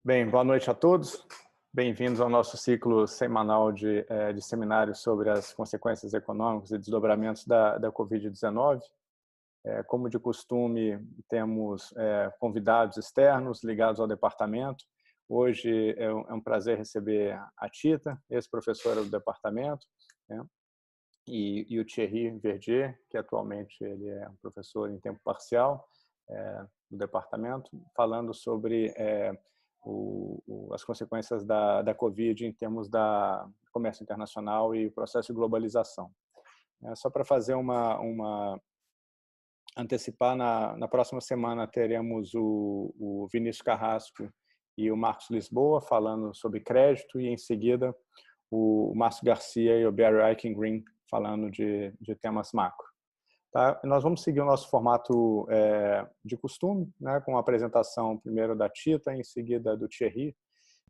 Bem, boa noite a todos. Bem-vindos ao nosso ciclo semanal de seminários sobre as consequências econômicas e desdobramentos da Covid-19. Como de costume, temos convidados externos ligados ao departamento. Hoje é um prazer receber a Tita, ex-professora do departamento, né? E o Thierry Verdier, que atualmente ele é um professor em tempo parcial do departamento, falando sobre as consequências da Covid em termos da comércio internacional e processo de globalização. Só para fazer antecipar, na próxima semana teremos o Vinícius Carrasco e o Marcos Lisboa falando sobre crédito, e em seguida o Márcio Garcia e o Barry Eichengreen falando de temas macro. Tá? Nós vamos seguir o nosso formato de costume, né, com a apresentação primeiro da Tita, em seguida do Thierry,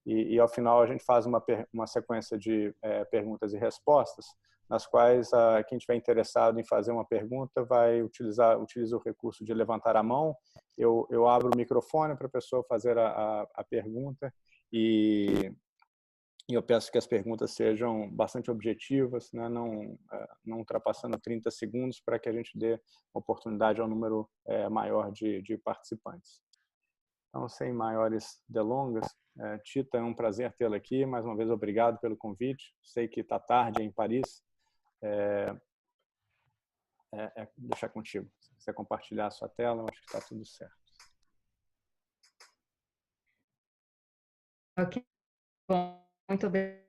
e ao final a gente faz uma sequência de perguntas e respostas, nas quais quem estiver interessado em fazer uma pergunta utiliza o recurso de levantar a mão. Eu abro o microfone para a pessoa fazer a pergunta e eu peço que as perguntas sejam bastante objetivas, né? Não ultrapassando 30 segundos, para que a gente dê oportunidade ao número maior de participantes. Então, sem maiores delongas, Tita, é um prazer tê-la aqui. Mais uma vez, obrigado pelo convite. Sei que está tarde em Paris. Deixar contigo. Se você compartilhar a sua tela, eu acho que está tudo certo. Ok. Bom, muito obrigada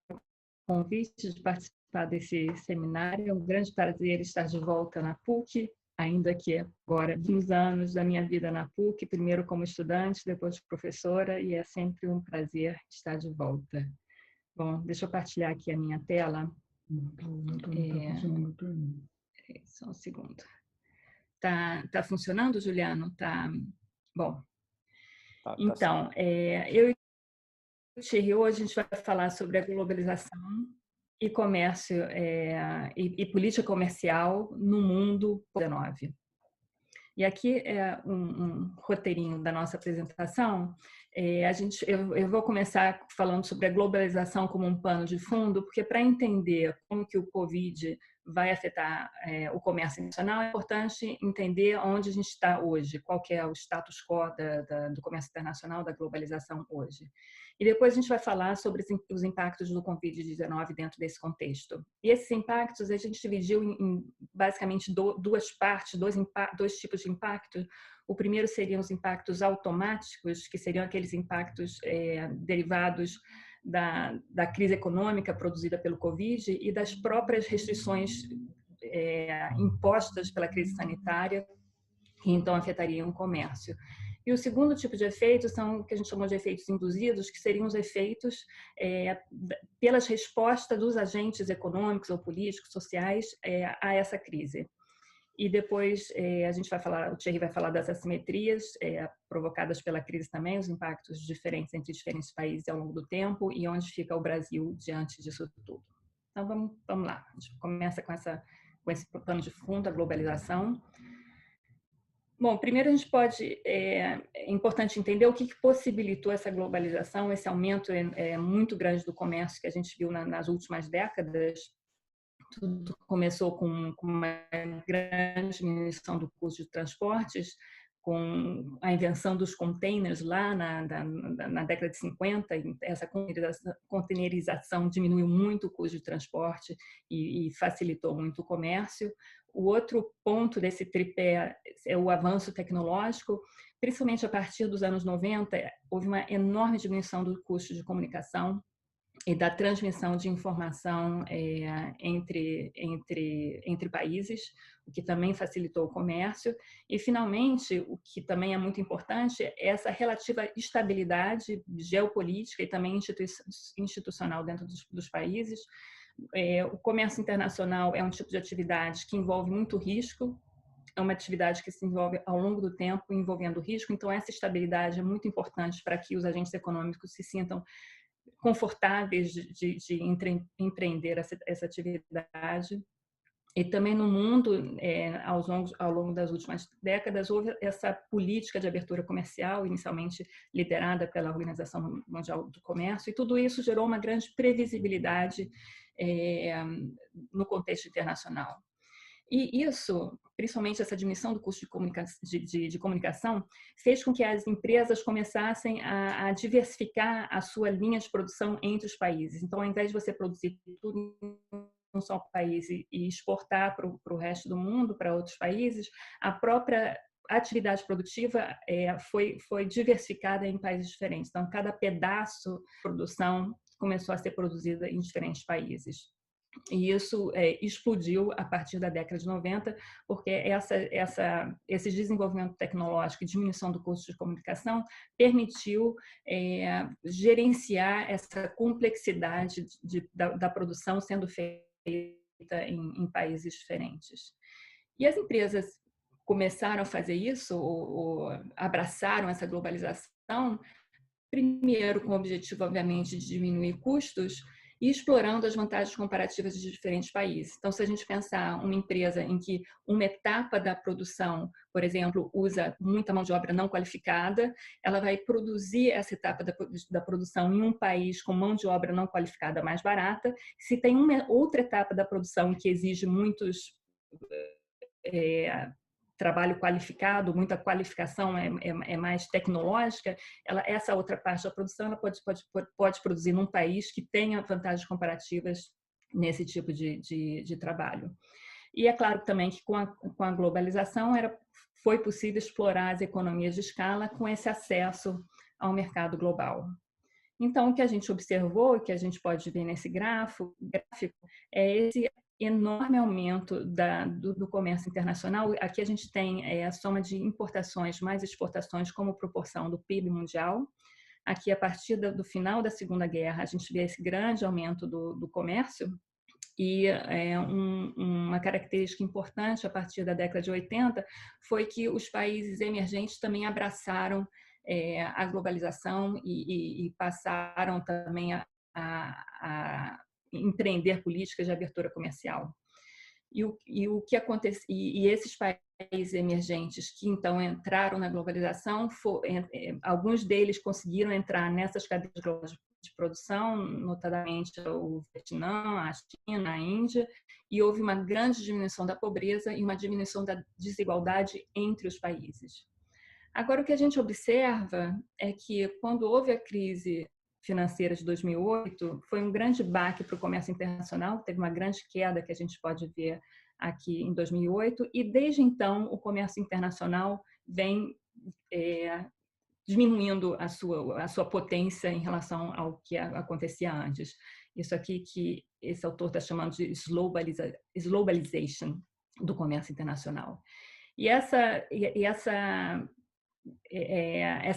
pelo convite de participar desse seminário. É um grande prazer estar de volta na PUC, ainda que agora 15 anos da minha vida na PUC, primeiro como estudante, depois professora, e é sempre um prazer estar de volta. Bom, deixa eu partilhar aqui a minha tela. Só um segundo. Tá funcionando, Juliano? Tá. Bom. Tá então, eu e o Thierry, hoje a gente vai falar sobre a globalização e comércio e política comercial no mundo pós-19. E aqui é um roteirinho da nossa apresentação. Eu vou começar falando sobre a globalização como um pano de fundo, porque para entender como que o Covid vai afetar o comércio internacional, é importante entender onde a gente está hoje, qual que é o status quo do comércio internacional, da globalização hoje. E depois a gente vai falar sobre os impactos do Covid-19 dentro desse contexto. E esses impactos a gente dividiu em basicamente duas partes, dois tipos de impacto. O primeiro seriam os impactos automáticos, que seriam aqueles impactos derivados da crise econômica produzida pelo Covid e das próprias restrições impostas pela crise sanitária, que então afetariam o comércio. E o segundo tipo de efeitos são o que a gente chama de efeitos induzidos, que seriam os efeitos pelas respostas dos agentes econômicos ou políticos, sociais, a essa crise. E depois a gente vai falar, o Thierry vai falar das assimetrias provocadas pela crise também, os impactos diferentes entre diferentes países ao longo do tempo e onde fica o Brasil diante disso tudo. Então vamos lá, a gente começa com esse plano de fundo, a globalização. Bom, primeiro a gente é importante entender o que possibilitou essa globalização, esse aumento muito grande do comércio que a gente viu nas últimas décadas. Tudo começou com uma grande diminuição do custo de transportes, com a invenção dos containers lá na década de 50, essa containerização diminuiu muito o custo de transporte e facilitou muito o comércio. O outro ponto desse tripé é o avanço tecnológico, principalmente a partir dos anos 90, houve uma enorme diminuição do custo de comunicação e da transmissão de informação entre países, o que também facilitou o comércio. E, finalmente, o que também é muito importante é essa relativa estabilidade geopolítica e também institucional dentro dos países. O comércio internacional é um tipo de atividade que envolve muito risco, é uma atividade que se envolve ao longo do tempo, envolvendo risco, então essa estabilidade é muito importante para que os agentes econômicos se sintam confortáveis de empreender essa atividade. E também no mundo, ao longo das últimas décadas, houve essa política de abertura comercial, inicialmente liderada pela Organização Mundial do Comércio, e tudo isso gerou uma grande previsibilidade no contexto internacional. E isso, principalmente essa diminuição do custo de comunicação, fez com que as empresas começassem a diversificar a sua linha de produção entre os países. Então, ao invés de você produzir tudo um só país e exportar para o resto do mundo, para outros países, a própria atividade produtiva foi diversificada em países diferentes. Então, cada pedaço de produção começou a ser produzida em diferentes países. E isso explodiu a partir da década de 90, porque esse desenvolvimento tecnológico e diminuição do custo de comunicação permitiu gerenciar essa complexidade da produção sendo feita em países diferentes. E as empresas começaram a fazer isso, ou abraçaram essa globalização, primeiro com o objetivo, obviamente, de diminuir custos, e explorando as vantagens comparativas de diferentes países. Então, se a gente pensar uma empresa em que uma etapa da produção, por exemplo, usa muita mão de obra não qualificada, ela vai produzir essa etapa da produção em um país com mão de obra não qualificada mais barata. Se tem uma outra etapa da produção que exige muitos trabalho qualificado, muita qualificação é mais tecnológica, essa outra parte da produção ela pode produzir num país que tenha vantagens comparativas nesse tipo de trabalho. E é claro também que com a globalização foi possível explorar as economias de escala com esse acesso ao mercado global. Então, o que a gente observou, que a gente pode ver nesse gráfico, é esse enorme aumento do comércio internacional. Aqui a gente tem a soma de importações mais exportações como proporção do PIB mundial. Aqui, a partir do final da Segunda Guerra, a gente vê esse grande aumento do comércio. E uma característica importante a partir da década de 80 foi que os países emergentes também abraçaram a globalização e passaram também a empreender políticas de abertura comercial. E o que acontece, e esses países emergentes que então entraram na globalização, alguns deles conseguiram entrar nessas cadeias globais de produção, notadamente o Vietnã, a China, a Índia, e houve uma grande diminuição da pobreza e uma diminuição da desigualdade entre os países. Agora, o que a gente observa é que quando houve a crise financeira de 2008, foi um grande baque para o comércio internacional, teve uma grande queda que a gente pode ver aqui em 2008, e desde então o comércio internacional vem diminuindo a sua potência em relação ao que acontecia antes. Isso aqui que esse autor está chamando de globalization do comércio internacional. E essa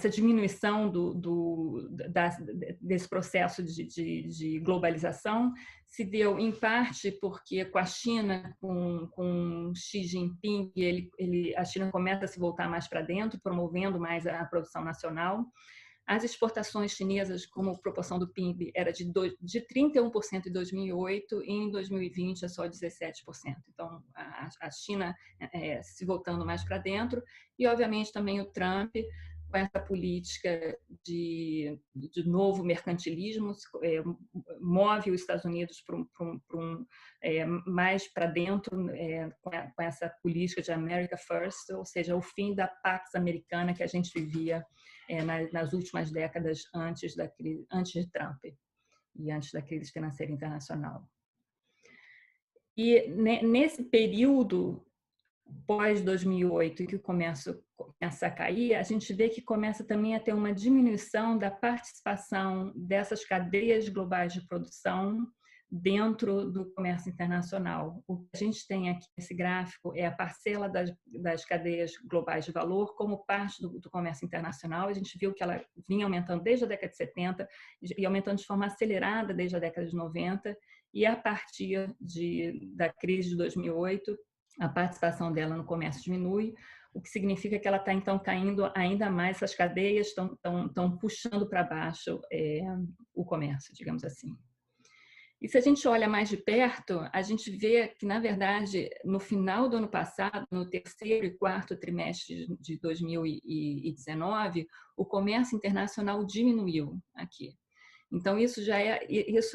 diminuição desse processo de globalização se deu, em parte, porque com a China, com Xi Jinping, a China começa a se voltar mais para dentro, promovendo mais a produção nacional. As exportações chinesas, como proporção do PIB, era de 31% em 2008 e em 2020 é só 17%. Então, a China se voltando mais para dentro e, obviamente, também o Trump com essa política de novo mercantilismo, move os Estados Unidos mais para dentro com essa política de America First, ou seja, o fim da Pax Americana que a gente vivia nas últimas décadas antes de Trump e antes da crise financeira internacional. E nesse período pós-2008, que o comércio começa a cair, a gente vê que começa também a ter uma diminuição da participação dessas cadeias globais de produção dentro do comércio internacional. O que a gente tem aqui nesse gráfico é a parcela das cadeias globais de valor como parte do comércio internacional. A gente viu que ela vinha aumentando desde a década de 70 e aumentando de forma acelerada desde a década de 90, e a partir da crise de 2008, a participação dela no comércio diminui, o que significa que ela está, então, caindo ainda mais, essas cadeias estão puxando para baixo o comércio, digamos assim. E se a gente olha mais de perto, a gente vê que, na verdade, no final do ano passado, no terceiro e quarto trimestre de 2019, o comércio internacional diminuiu aqui. Então, isso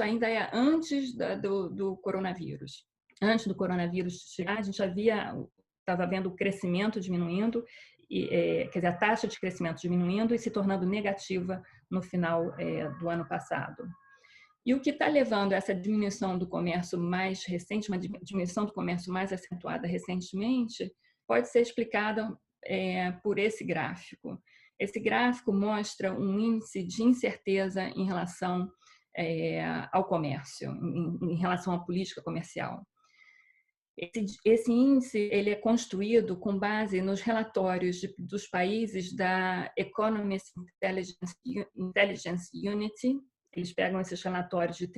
ainda é antes do coronavírus. Antes do coronavírus chegar, a gente estava vendo o crescimento diminuindo, quer dizer, a taxa de crescimento diminuindo e se tornando negativa no final do ano passado. E o que está levando a essa diminuição do comércio mais recente, uma diminuição do comércio mais acentuada recentemente, pode ser explicada por esse gráfico. Esse gráfico mostra um índice de incerteza em relação ao comércio, em relação à política comercial. Esse índice ele é construído com base nos relatórios dos países da Economist Intelligence Unit. Eles pegam esses relatórios de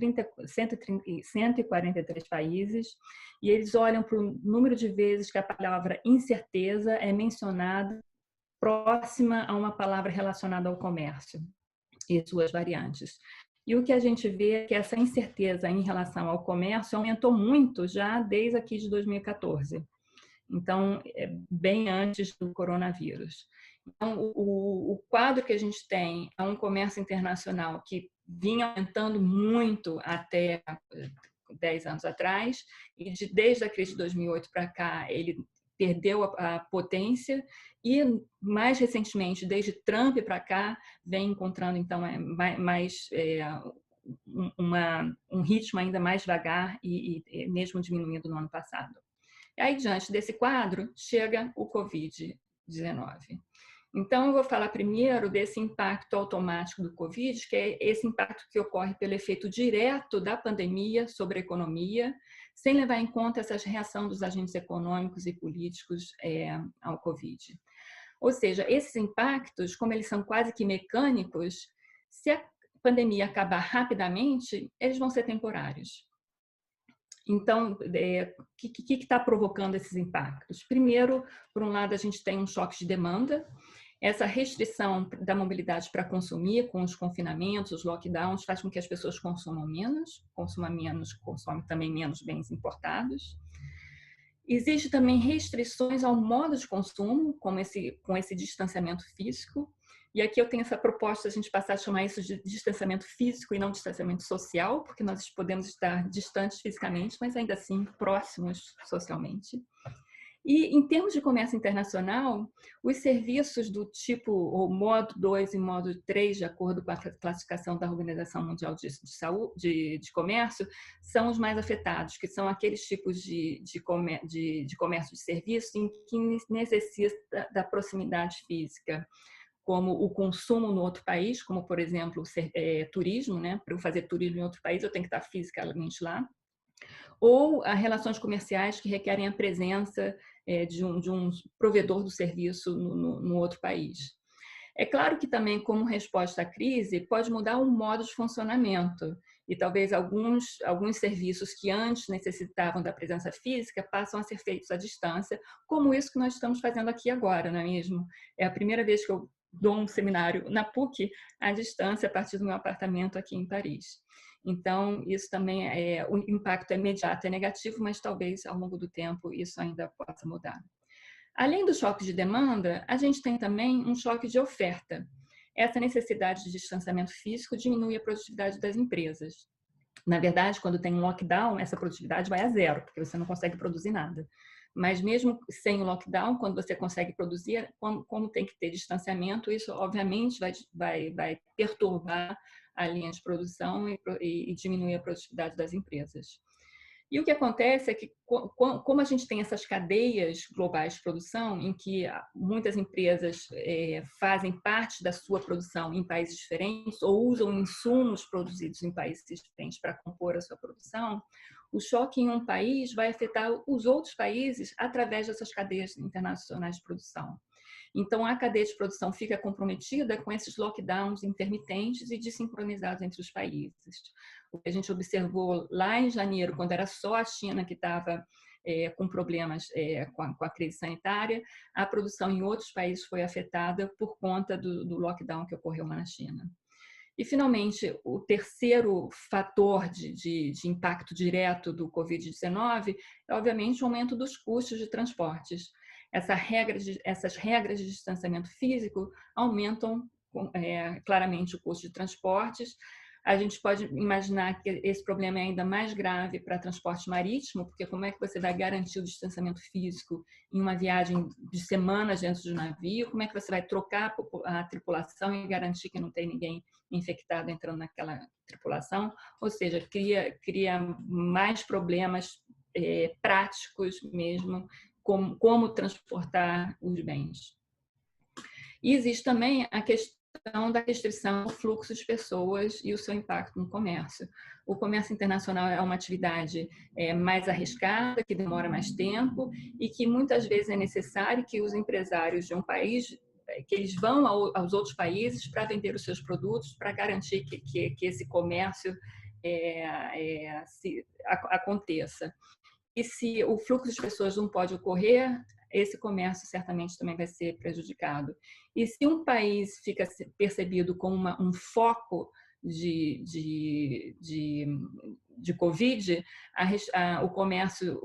143 países e eles olham para o número de vezes que a palavra incerteza é mencionada próxima a uma palavra relacionada ao comércio e suas variantes. E o que a gente vê é que essa incerteza em relação ao comércio aumentou muito já desde aqui de 2014. Então, bem antes do coronavírus. Então, o quadro que a gente tem é um comércio internacional que vinha aumentando muito até 10 anos atrás, e desde a crise de 2008 para cá, ele perdeu a potência e, mais recentemente, desde Trump para cá, vem encontrando, então, um ritmo ainda mais devagar e mesmo diminuindo no ano passado. E aí, diante desse quadro, chega o Covid-19. Então, eu vou falar primeiro desse impacto automático do Covid, que é esse impacto que ocorre pelo efeito direto da pandemia sobre a economia, sem levar em conta essa reação dos agentes econômicos e políticos ao Covid. Ou seja, esses impactos, como eles são quase que mecânicos, se a pandemia acabar rapidamente, eles vão ser temporários. Então, o que está provocando esses impactos? Primeiro, por um lado, a gente tem um choque de demanda. Essa restrição da mobilidade para consumir, com os confinamentos, os lockdowns, faz com que as pessoas consumam menos, consomem também menos bens importados. Existe também restrições ao modo de consumo, com esse distanciamento físico. E aqui eu tenho essa proposta, a gente passar a chamar isso de distanciamento físico e não distanciamento social, porque nós podemos estar distantes fisicamente, mas ainda assim próximos socialmente. E em termos de comércio internacional, os serviços do tipo ou modo 2 e modo 3, de acordo com a classificação da Organização Mundial de Comércio, são os mais afetados, que são aqueles tipos de comércio de serviço em que necessita da proximidade física, como o consumo no outro país, como, por exemplo, turismo, né? Para eu fazer turismo em outro país, eu tenho que estar fisicamente lá. Ou as relações comerciais que requerem a presença de um provedor do serviço no outro país. É claro que também, como resposta à crise, pode mudar o modo de funcionamento e talvez alguns serviços que antes necessitavam da presença física passam a ser feitos à distância, como isso que nós estamos fazendo aqui agora, não é mesmo? É a primeira vez que eu dou um seminário na PUC à distância, a partir do meu apartamento aqui em Paris. Então, isso também o impacto imediato é negativo, mas talvez ao longo do tempo isso ainda possa mudar. Além do choque de demanda, a gente tem também um choque de oferta. Essa necessidade de distanciamento físico diminui a produtividade das empresas. Na verdade, quando tem um lockdown, essa produtividade vai a zero, porque você não consegue produzir nada. Mas mesmo sem o lockdown, quando você consegue produzir, como tem que ter distanciamento, isso obviamente vai perturbar a linha de produção e diminuir a produtividade das empresas. E o que acontece é que, como a gente tem essas cadeias globais de produção, em que muitas empresas fazem parte da sua produção em países diferentes ou usam insumos produzidos em países diferentes para compor a sua produção, o choque em um país vai afetar os outros países através dessas cadeias internacionais de produção. Então, a cadeia de produção fica comprometida com esses lockdowns intermitentes e desincronizados entre os países. O que a gente observou lá em janeiro, quando era só a China que estava com problemas com a crise sanitária, a produção em outros países foi afetada por conta do lockdown que ocorreu lá na China. E, finalmente, o terceiro fator de impacto direto do Covid-19 é, obviamente, o aumento dos custos de transportes. Essas regras de distanciamento físico aumentam claramente o custo de transportes. A gente pode imaginar que esse problema é ainda mais grave para transporte marítimo, porque como é que você vai garantir o distanciamento físico em uma viagem de semanas dentro do navio? Como é que você vai trocar a tripulação e garantir que não tem ninguém infectado entrando naquela tripulação? Ou seja, cria mais problemas práticos mesmo, como transportar os bens. E existe também a questão da restrição ao fluxo de pessoas e o seu impacto no comércio. O comércio internacional é uma atividade mais arriscada, que demora mais tempo e que muitas vezes é necessário que os empresários de um país que eles vão aos outros países para vender os seus produtos, para garantir que esse comércio aconteça. E se o fluxo de pessoas não pode ocorrer, esse comércio certamente também vai ser prejudicado. E se um país fica percebido como um foco de Covid, o comércio,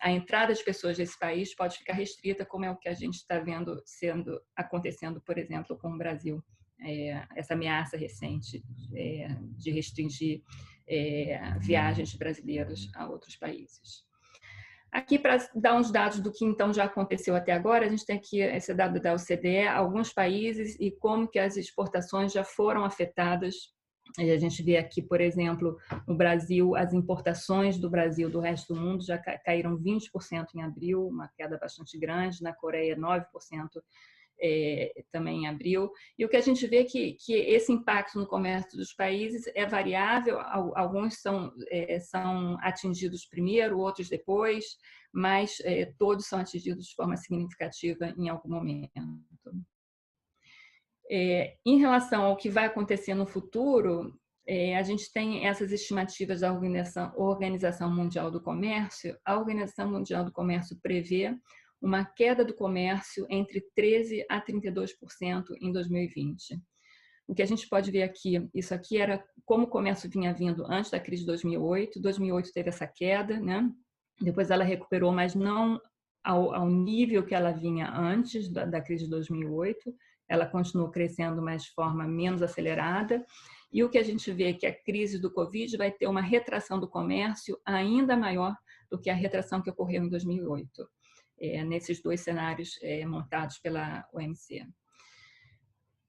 a entrada de pessoas desse país pode ficar restrita, como é o que a gente está vendo acontecendo, por exemplo, com o Brasil. Essa ameaça recente de restringir viagens de brasileiros a outros países. Aqui, para dar uns dados do que então já aconteceu até agora, a gente tem aqui esse dado da OCDE, alguns países e como que as exportações já foram afetadas. A gente vê aqui, por exemplo, no Brasil, as importações do Brasil do resto do mundo já caíram 20% em abril, uma queda bastante grande, na Coreia 9%. Também em abril, e o que a gente vê é que esse impacto no comércio dos países é variável, alguns são atingidos primeiro, outros depois, mas todos são atingidos de forma significativa em algum momento. Em relação ao que vai acontecer no futuro, a gente tem essas estimativas da Organização Mundial do Comércio. A Organização Mundial do Comércio prevê uma queda do comércio entre 13% a 32% em 2020. O que a gente pode ver aqui, isso aqui era como o comércio vinha vindo antes da crise de 2008. 2008 teve essa queda, né? Depois ela recuperou, mas não ao nível que ela vinha antes da crise de 2008. Ela continuou crescendo, mas de forma menos acelerada. E o que a gente vê é que a crise do Covid vai ter uma retração do comércio ainda maior do que a retração que ocorreu em 2008. Nesses dois cenários montados pela OMC.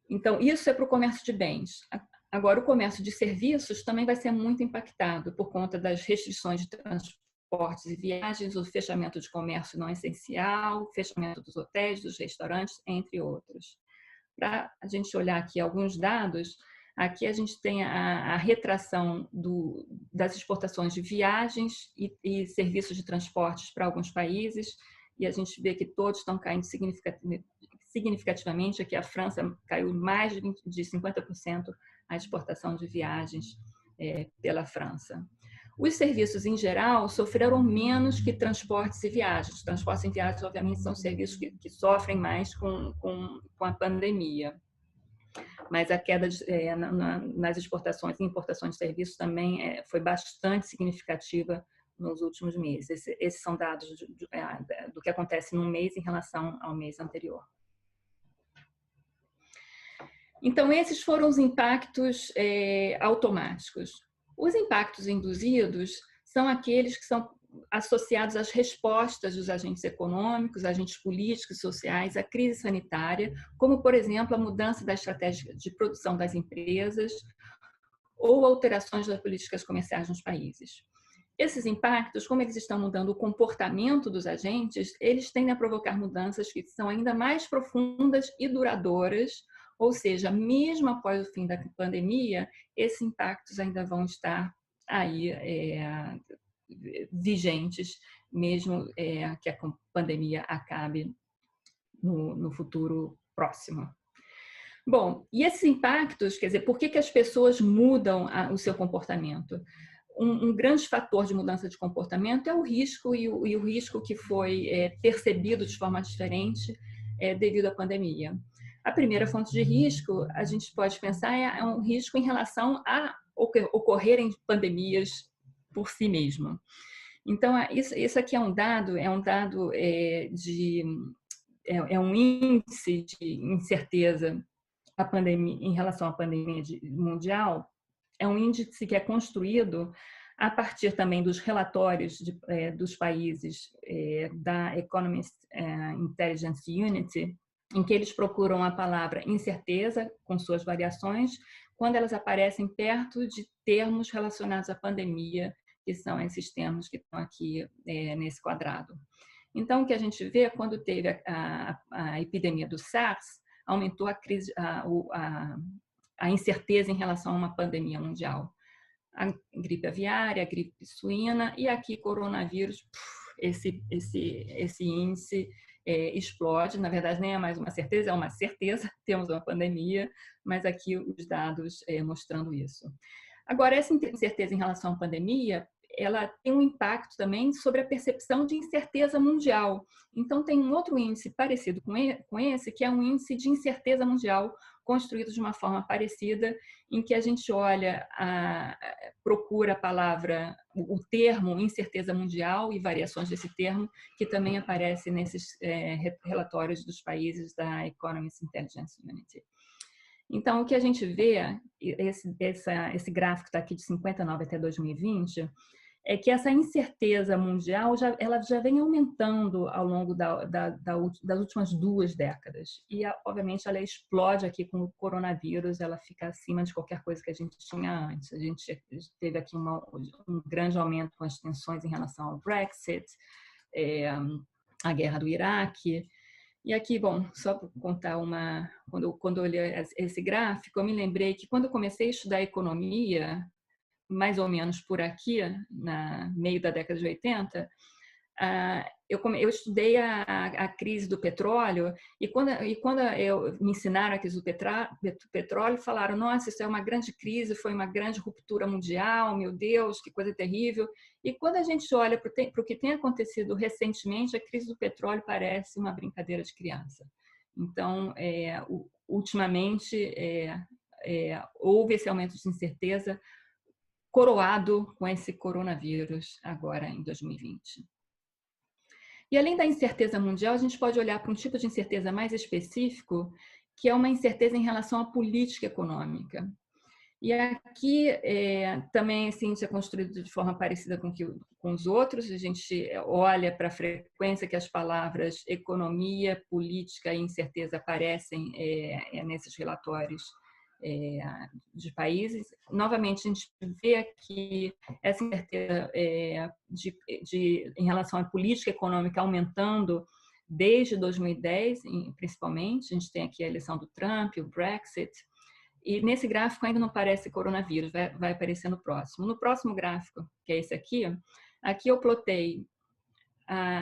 Então, isso é para o comércio de bens. Agora, o comércio de serviços também vai ser muito impactado por conta das restrições de transportes e viagens, o fechamento de comércio não essencial, o fechamento dos hotéis, dos restaurantes, entre outros. Para a gente olhar aqui alguns dados, aqui a gente tem a retração das exportações de viagens e serviços de transportes para alguns países, e a gente vê que todos estão caindo significativamente. Aqui a França caiu mais de 50% a exportação de viagens pela França. Os serviços, em geral, sofreram menos que transportes e viagens. Transportes e viagens, obviamente, são serviços que sofrem mais com a pandemia. Mas a queda nas exportações e importações de serviços também foi bastante significativa nos últimos meses. Esses são dados do que acontece num mês em relação ao mês anterior. Então, esses foram os impactos automáticos. Os impactos induzidos são aqueles que são associados às respostas dos agentes econômicos, agentes políticos e sociais à crise sanitária, como, por exemplo, a mudança da estratégia de produção das empresas ou alterações das políticas comerciais nos países. Esses impactos, como eles estão mudando o comportamento dos agentes, eles tendem a provocar mudanças que são ainda mais profundas e duradouras, ou seja, mesmo após o fim da pandemia, esses impactos ainda vão estar aí vigentes, mesmo que a pandemia acabe no futuro próximo. Bom, e esses impactos, quer dizer, por que as pessoas mudam o seu comportamento? Um grande fator de mudança de comportamento é o risco, e o risco que foi percebido de forma diferente devido à pandemia. A primeira fonte de risco, a gente pode pensar, é um risco em relação a ocorrerem pandemias por si mesmo. Então, isso aqui é um dado um índice de incerteza a pandemia, em relação à pandemia mundial. É um índice que é construído a partir também dos relatórios dos países da Economist Intelligence Unit, em que eles procuram a palavra incerteza, com suas variações, quando elas aparecem perto de termos relacionados à pandemia, que são esses termos que estão aqui nesse quadrado. Então, o que a gente vê, quando teve a epidemia do SARS, aumentou a incerteza em relação a uma pandemia mundial. A gripe aviária, a gripe suína e aqui coronavírus, esse índice explode. Na verdade, nem é mais uma certeza, é uma certeza, temos uma pandemia, mas aqui os dados mostrando isso. Agora, essa incerteza em relação à pandemia, ela tem um impacto também sobre a percepção de incerteza mundial. Então, tem um outro índice parecido com esse, que é um índice de incerteza mundial, construído de uma forma parecida, em que a gente olha, procura a palavra, o termo incerteza mundial e variações desse termo, que também aparece nesses relatórios dos países da Economist Intelligence Unit. Então, o que a gente vê, esse gráfico está aqui de 59 até 2020, é que essa incerteza mundial ela já vem aumentando ao longo das últimas 2 décadas. E, obviamente, ela explode aqui com o coronavírus, ela fica acima de qualquer coisa que a gente tinha antes. A gente teve aqui um grande aumento com as tensões em relação ao Brexit, a guerra do Iraque. E aqui, bom, só para contar quando eu olhei esse gráfico, eu me lembrei que quando eu comecei a estudar economia, mais ou menos por aqui, na meio da década de 80, eu estudei a crise do petróleo e quando me ensinaram a crise do petróleo, falaram, nossa, isso é uma grande crise, foi uma grande ruptura mundial, meu Deus, que coisa terrível. E quando a gente olha para o que tem acontecido recentemente, a crise do petróleo parece uma brincadeira de criança. Então, ultimamente, houve esse aumento de incerteza coroado com esse coronavírus agora em 2020. E além da incerteza mundial, a gente pode olhar para um tipo de incerteza mais específico, que é uma incerteza em relação à política econômica. E aqui também esse índice é construído de forma parecida com os outros. A gente olha para a frequência que as palavras economia, política e incerteza aparecem nesses relatórios de países. Novamente, a gente vê aqui essa incerteza em relação à política econômica aumentando desde 2010, principalmente. A gente tem aqui a eleição do Trump, o Brexit. E nesse gráfico ainda não aparece coronavírus, vai aparecer no próximo. No próximo gráfico, que é esse aqui, eu plotei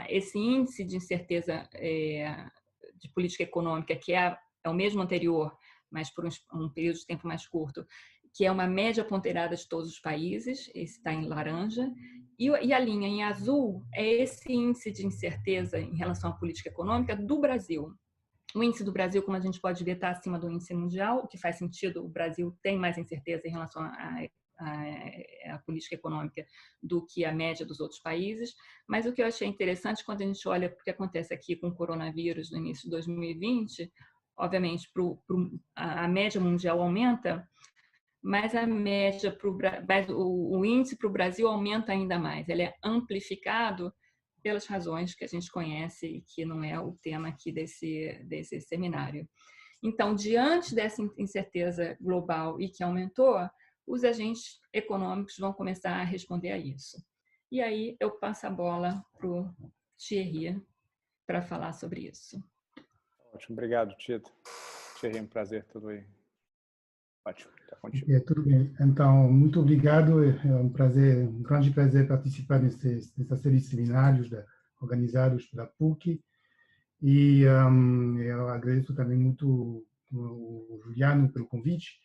esse índice de incerteza de política econômica, que é o mesmo anterior, mas por um período de tempo mais curto, que é uma média ponderada de todos os países, esse está em laranja, e a linha em azul é esse índice de incerteza em relação à política econômica do Brasil. O índice do Brasil, como a gente pode ver, está acima do índice mundial, o que faz sentido, o Brasil tem mais incerteza em relação à política econômica do que a média dos outros países, mas o que eu achei interessante quando a gente olha para o que acontece aqui com o coronavírus no início de 2020, obviamente a média mundial aumenta, mas o índice para o Brasil aumenta ainda mais, ele é amplificado pelas razões que a gente conhece e que não é o tema aqui desse seminário. Então, diante dessa incerteza global e que aumentou, os agentes econômicos vão começar a responder a isso. E aí eu passo a bola para o Thierry para falar sobre isso. Ótimo, obrigado, Tito. Thierry, um prazer, tudo aí. Ótimo, está contigo. Tudo bem. Então, muito obrigado. É um prazer, um grande prazer participar nessa série de seminários organizados pela PUC. E eu agradeço também muito o Juliano pelo convite.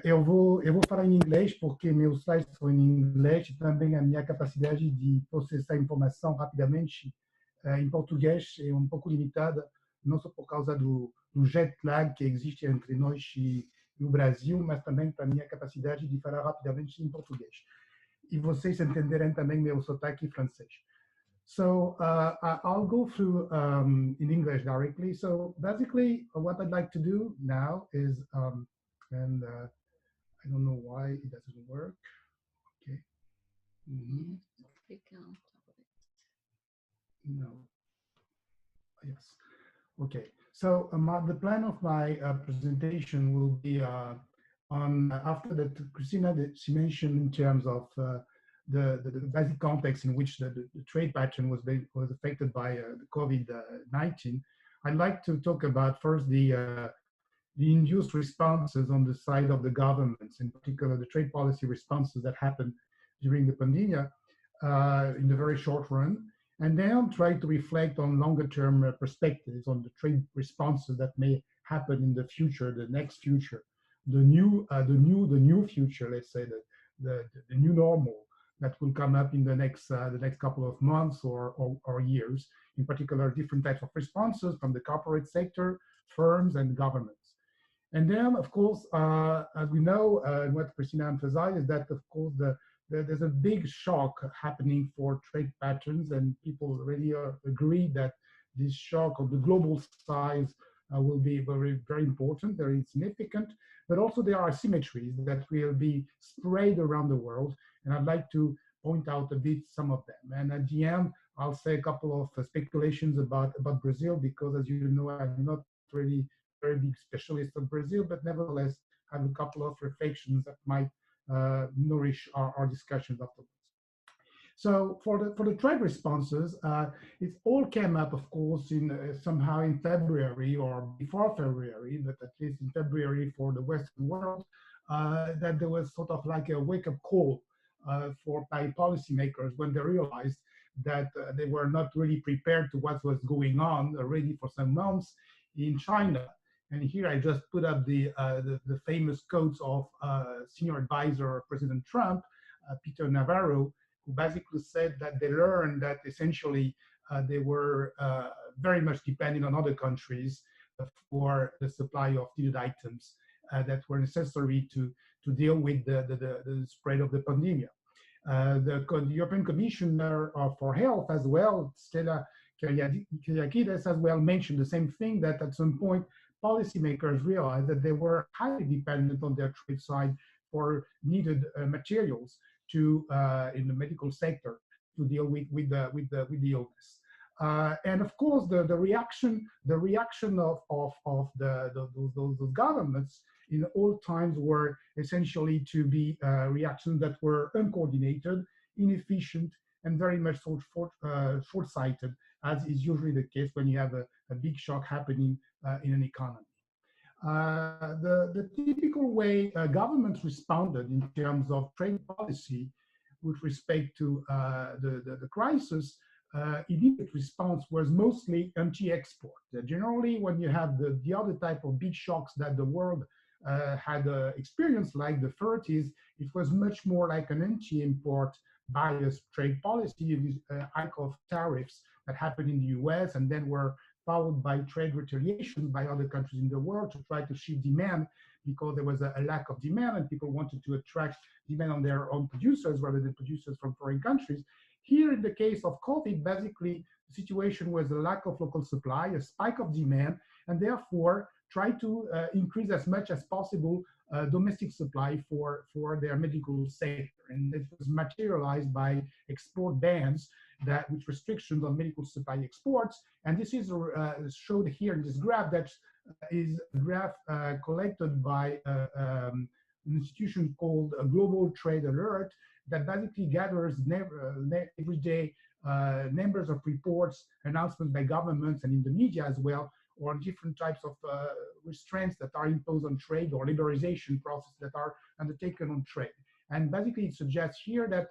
Eu vou falar em inglês porque meus slides são em inglês e também a minha capacidade de processar informação rapidamente em português é um pouco limitada, não só por causa do jet lag que existe entre nós e o Brasil, mas também para a minha capacidade de falar rapidamente em português. E vocês entenderem também meu sotaque francês. So I'll go through in English directly. So basically, what I'd like to do now is, I don't know why it doesn't work. Okay. Mm-hmm. No. Yes. Okay. So the plan of my presentation will be on after that. Christina, she mentioned in terms of the basic context in which the trade pattern was affected by the COVID-19. I'd like to talk about first the induced responses on the side of the governments, in particular the trade policy responses that happened during the pandemic in the very short run, and then try to reflect on longer-term perspectives on the trade responses that may happen in the future, the next future, the new future. Let's say the new normal that will come up in the next couple of months or years. In particular, different types of responses from the corporate sector, firms, and governments. And then, of course, as we know, what Christina emphasized is that, of course, there's a big shock happening for trade patterns, and people already agree that this shock of the global size will be very, very important, very significant, but also there are asymmetries that will be spread around the world, and I'd like to point out a bit some of them. And at the end, I'll say a couple of speculations about Brazil, because as you know, I'm not really very big specialist of Brazil, but nevertheless, I have a couple of reflections that might nourish our discussions afterwards. So for the trade responses, it all came up, of course, in somehow in February or before February, but at least in February for the Western world, that there was sort of like a wake-up call by policymakers when they realized that they were not really prepared to what was going on already for some months in China. And here I just put up the famous quotes of senior advisor President Trump, Peter Navarro, who basically said that they learned that essentially they were very much dependent on other countries for the supply of needed items that were necessary to deal with the spread of the pandemic. The European Commissioner for Health as well, Stella Kyriakides, as well mentioned the same thing, that at some point policymakers realized that they were highly dependent on their trade side for needed materials in the medical sector to deal with the illness. And of course, the reaction of those governments in all times were essentially to be reactions that were uncoordinated, inefficient, and very much short-sighted, as is usually the case when you have a big shock happening in an economy. The typical way governments responded in terms of trade policy with respect to the crisis, immediate response was mostly anti-export. Generally, when you have the other type of big shocks that the world had experienced, like the 30s, it was much more like an anti-import biased trade policy, with hike of tariffs that happened in the US and then were followed by trade retaliation by other countries in the world to try to shift demand, because there was a lack of demand and people wanted to attract demand on their own producers rather than producers from foreign countries. Here in the case of COVID, basically the situation was a lack of local supply, a spike of demand, and therefore try to increase as much as possible domestic supply for their medical sector. And it was materialized by export bans with restrictions on medical supply exports. And this is showed here in this graph, that is a graph collected by an institution called Global Trade Alert, that basically gathers every day numbers of reports, announcements by governments and in the media as well, on different types of restraints that are imposed on trade or liberalization processes that are undertaken on trade. And basically it suggests here that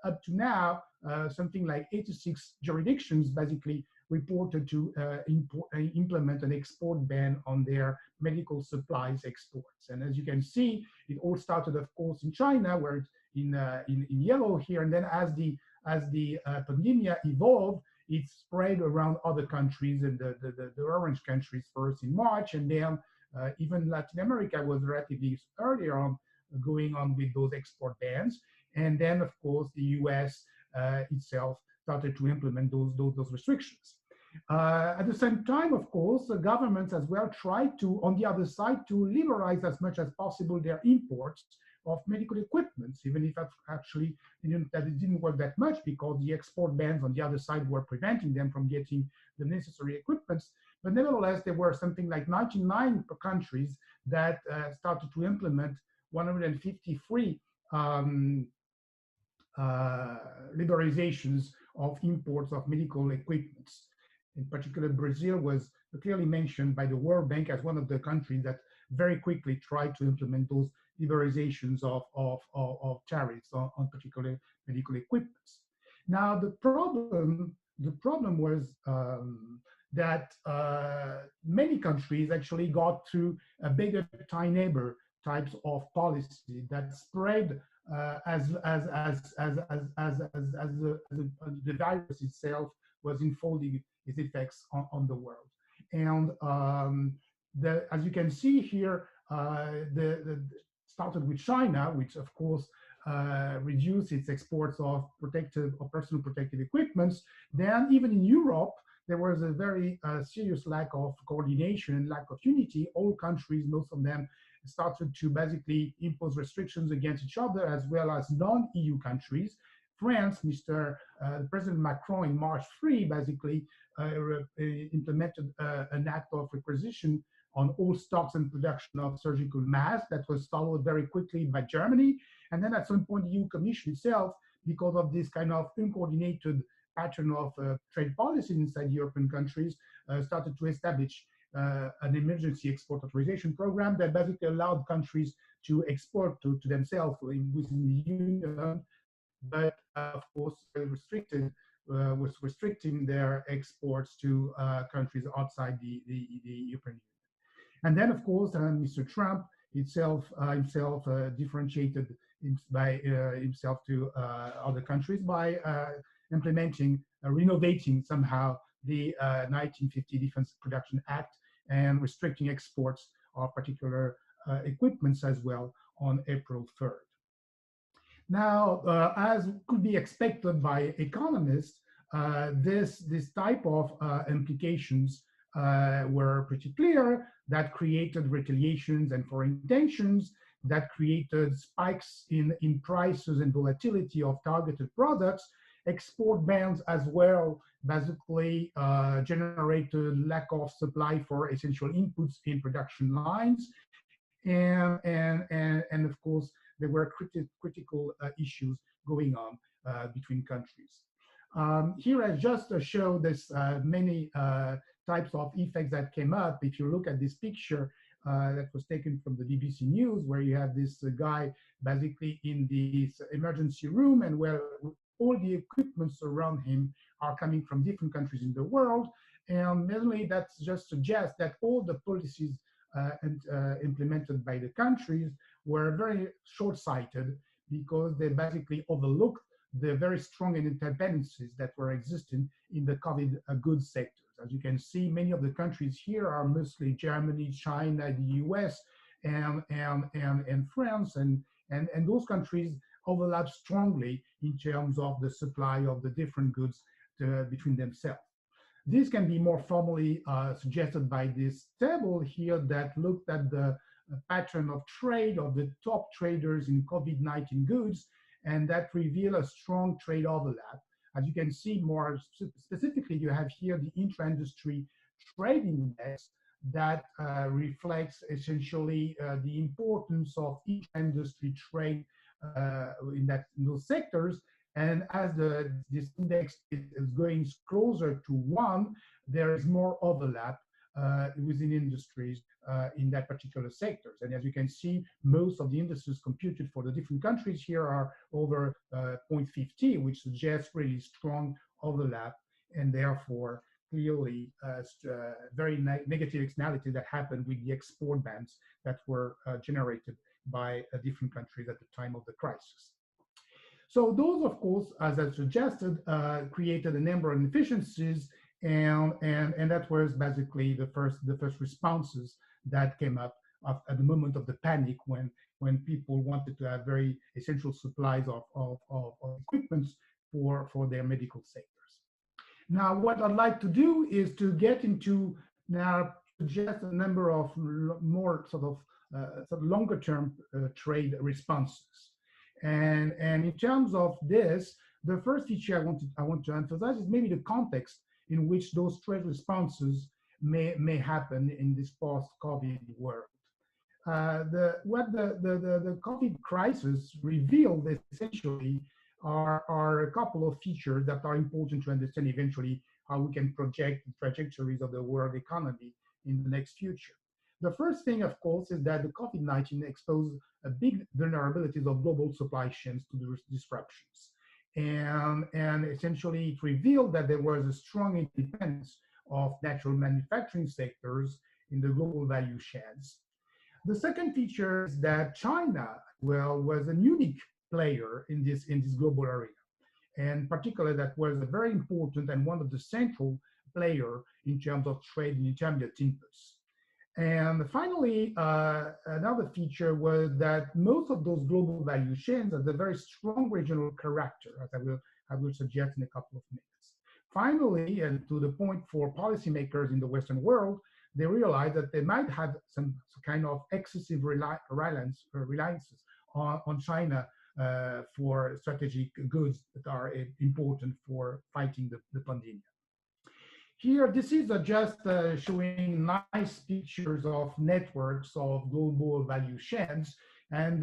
up to now, something like 86 jurisdictions basically reported to implement an export ban on their medical supplies exports. And as you can see, it all started, of course, in China, where it's in yellow here, and then as the pandemic evolved, it spread around other countries, and the orange countries first in March, and then even Latin America was relatively earlier on going on with those export bans. And then, of course, the US itself started to implement those restrictions. At the same time, of course, the governments as well tried to, on the other side, to liberalize as much as possible their imports of medical equipment, even if actually that it didn't work that much, because the export bans on the other side were preventing them from getting the necessary equipments. But nevertheless, there were something like 99 countries that started to implement 153 liberalizations of imports of medical equipment. In particular, Brazil was clearly mentioned by the World Bank as one of the countries that very quickly tried to implement those liberalizations of tariffs on particular medical equipments. Now, the problem was that many countries actually got to a bigger tie neighbor types of policy that spread as the virus itself was unfolding its effects on the world. And as you can see here, started with China, which of course reduced its exports of personal protective equipments. Then even in Europe, there was a very serious lack of coordination, lack of unity. All countries, most of them, started to basically impose restrictions against each other, as well as non-EU countries. France, President Macron in March 3 basically implemented an act of requisition on all stocks and production of surgical masks that was followed very quickly by Germany. And then at some point, the EU Commission itself, because of this kind of uncoordinated pattern of trade policy inside European countries, started to establish an emergency export authorization program that basically allowed countries to export to themselves within the Union, but of course was restricting their exports to countries outside the European Union. And then, of course, Mr. Trump himself differentiated himself to other countries by implementing, renovating somehow the 1950 Defense Production Act and restricting exports of particular equipments as well on April 3rd. Now, as could be expected by economists, this type of implications were pretty clear, that created retaliations and foreign tensions, that created spikes in prices and volatility of targeted products. Export bans as well basically generated lack of supply for essential inputs in production lines. And of course, there were critical issues going on between countries. Here I just show this many types of effects that came up. If you look at this picture that was taken from the BBC News, where you have this guy basically in this emergency room, and where all the equipments around him are coming from different countries in the world. And mainly that just suggests that all the policies implemented by the countries were very short-sighted, because they basically overlooked the very strong interdependencies that were existing in the COVID goods sectors. As you can see, many of the countries here are mostly Germany, China, the US, and France, and those countries overlap strongly in terms of the supply of the different goods between themselves. This can be more formally suggested by this table here that looked at the pattern of trade of the top traders in COVID-19 goods, and that reveal a strong trade overlap. As you can see, more specifically, you have here the intra-industry trade index that reflects essentially the importance of intra-industry trade in those sectors. And as this index is going closer to 1, there is more overlap within industries in that particular sectors. And as you can see, most of the indices computed for the different countries here are over 0.50, which suggests really strong overlap, and therefore clearly very negative externality that happened with the export bans that were generated by different countries at the time of the crisis. So those, of course, as I suggested, created a number of inefficiencies, and that was basically the first responses that came up at the moment of the panic, when people wanted to have very essential supplies of equipment for their medical sectors. Now, what I'd like to do is to get into now just a number of more sort of longer term trade responses. And in terms of this, the first feature I want to emphasize is maybe the context in which those trade responses may happen in this post-COVID world. What the COVID crisis revealed essentially are a couple of features that are important to understand eventually how we can project the trajectories of the world economy in the next future. The first thing, of course, is that the COVID-19 exposed a big vulnerabilities of global supply chains to the disruptions. And essentially it revealed that there was a strong interdependence of natural manufacturing sectors in the global value chains. The second feature is that China, well, was a unique player in this global arena. And particularly that was a very important and one of the central player in terms of trade and intermediate inputs. And finally, another feature was that most of those global value chains have a very strong regional character, as I will suggest in a couple of minutes. Finally, and to the point for policymakers in the Western world, they realized that they might have some kind of excessive reliances on China for strategic goods that are important for fighting the pandemic. Here, this is just showing nice pictures of networks of global value chains, and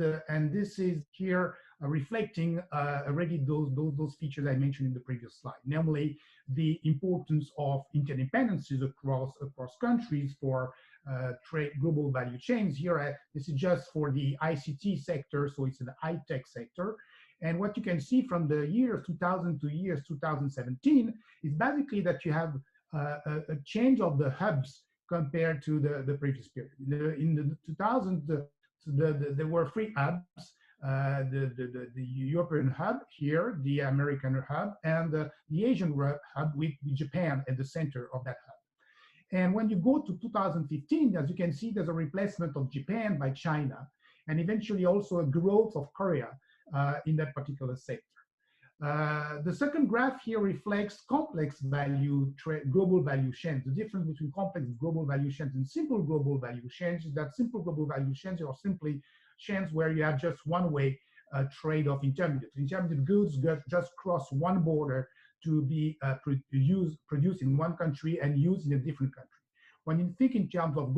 this is here reflecting already those features I mentioned in the previous slide, namely the importance of interdependencies across countries for trade global value chains. Here, this is just for the ICT sector, so it's an high-tech sector. And what you can see from the years 2000 to years 2017 is basically that you have a change of the hubs compared to the previous period. In the 2000s, there were three hubs, the European hub here, the American hub, and the Asian hub with Japan at the center of that hub. And when you go to 2015, as you can see, there's a replacement of Japan by China, and eventually also a growth of Korea in that particular sector. The second graph here reflects complex global value chains. The difference between complex global value chains and simple global value chains is that simple global value chains are simply chains where you have just one-way trade of intermediates. Intermediate goods just cross one border to be produced in one country and used in a different country. When you think in terms of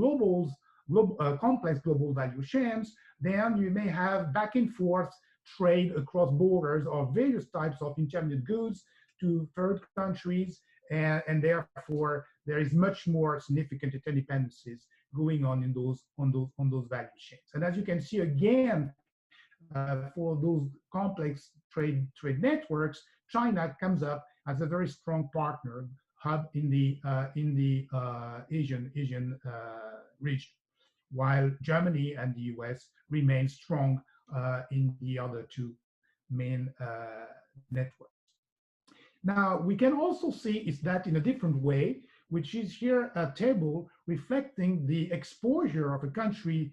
complex global value chains, then you may have back and forth trade across borders of various types of intermediate goods to third countries, and therefore there is much more significant interdependencies going on in those value chains. And as you can see again, for those complex trade networks, China comes up as a very strong partner hub in the Asian region, while Germany and the US remain strong in the other two main networks. Now, we can also see is that in a different way, which is here a table reflecting the exposure of a country's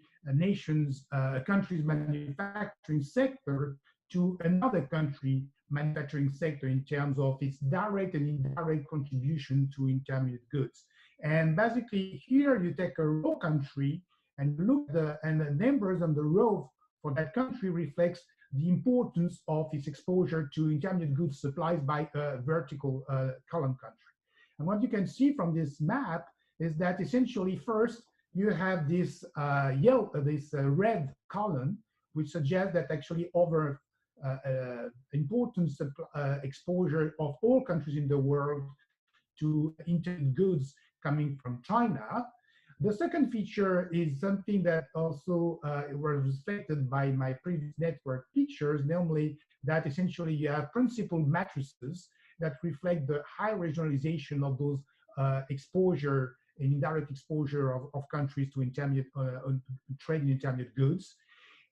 manufacturing sector to another country manufacturing sector in terms of its direct and indirect contribution to intermediate goods. And basically here you take a raw country and look and the numbers on the row for that country reflects the importance of its exposure to intermediate goods supplies by a vertical column country. And what you can see from this map is that essentially first you have this red column, which suggests that actually over important exposure of all countries in the world to intermediate goods coming from China. The second feature is something that also was reflected by my previous network features, namely that essentially you have principal matrices that reflect the high regionalization of those exposure and indirect exposure of countries to intermediate trade in intermediate goods.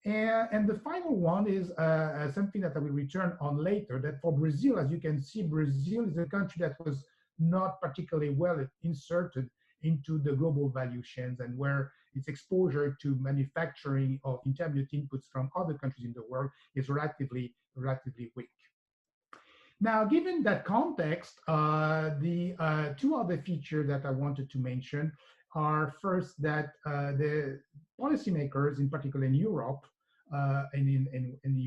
And the final one is something that I will return on later, that for Brazil, as you can see, Brazil is a country that was not particularly well inserted into the global value chains, and where its exposure to manufacturing of intermediate inputs from other countries in the world is relatively weak. Now, given that context, the two other features that I wanted to mention are first that the policymakers, in particular in Europe and in the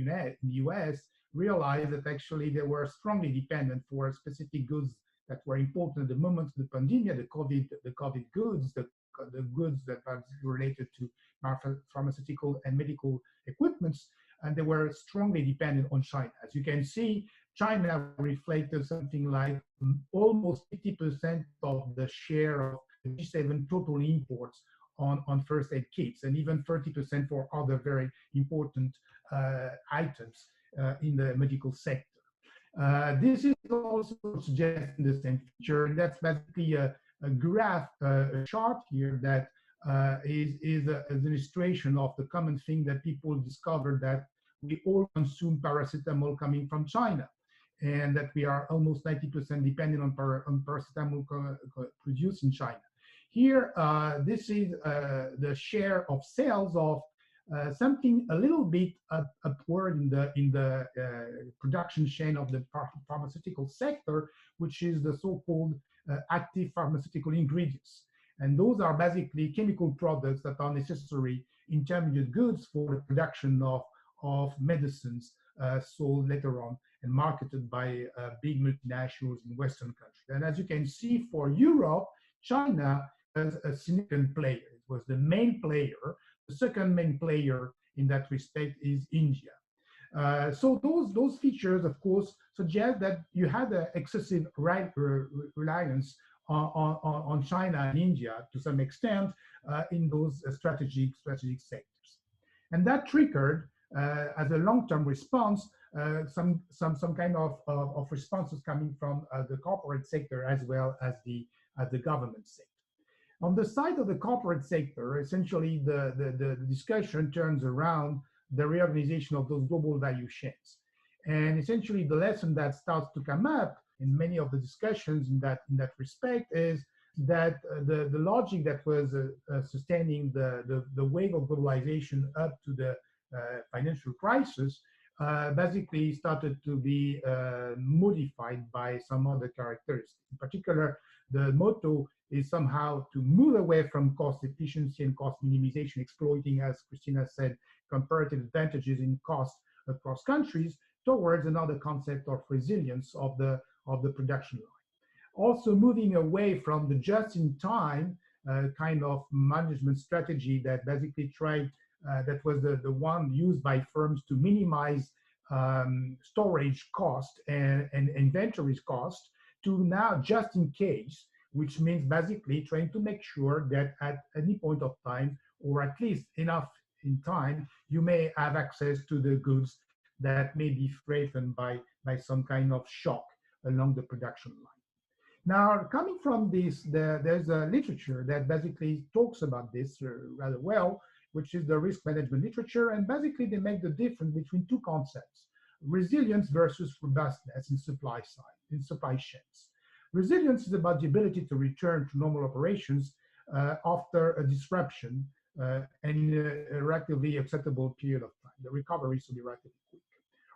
US, realized that actually they were strongly dependent for specific goods that were important at the moment of the pandemic, the COVID goods, the goods that are related to pharmaceutical and medical equipments, and they were strongly dependent on China. As you can see, China reflected something like almost 50% of the share of G7 total imports on first aid kits, and even 30% for other very important items in the medical sector. This is also suggesting the same feature, and that's basically a graph, a chart here that is an illustration of the common thing that people discovered, that we all consume paracetamol coming from China, and that we are almost 90% dependent on paracetamol produced in China. Here, this is the share of sales of something a little bit upward in the production chain of the pharmaceutical sector, which is the so-called active pharmaceutical ingredients. And those are basically chemical products that are necessary intermediate goods for the production of medicines sold later on and marketed by big multinationals in Western countries. And as you can see, for Europe, China was a significant player. It was the main player. The second main player in that respect is India. So those features, of course, suggest that you had an excessive reliance on China and India to some extent in those strategic sectors, and that triggered as a long-term response some kind of responses coming from the corporate sector as well as the government sector. On the side of the corporate sector, essentially the discussion turns around the reorganization of those global value chains. And essentially the lesson that starts to come up in many of the discussions in that respect is that the logic that was sustaining the wave of globalization up to the financial crisis basically started to be modified by some other characteristics. In particular, the motto is somehow to move away from cost efficiency and cost minimization, exploiting, as Christina said, comparative advantages in cost across countries, towards another concept of resilience of the production line. Also moving away from the just-in-time kind of management strategy that basically tried, that was the one used by firms to minimize storage cost and inventories cost, to now just in case, which means basically trying to make sure that at any point of time, or at least enough in time, you may have access to the goods that may be threatened by some kind of shock along the production line. Now, coming from this, there's a literature that basically talks about this rather well, which is the risk management literature, and basically they make the difference between two concepts: resilience versus robustness in supply chains. Resilience is about the ability to return to normal operations after a disruption and in a relatively acceptable period of time. The recovery should be relatively quick.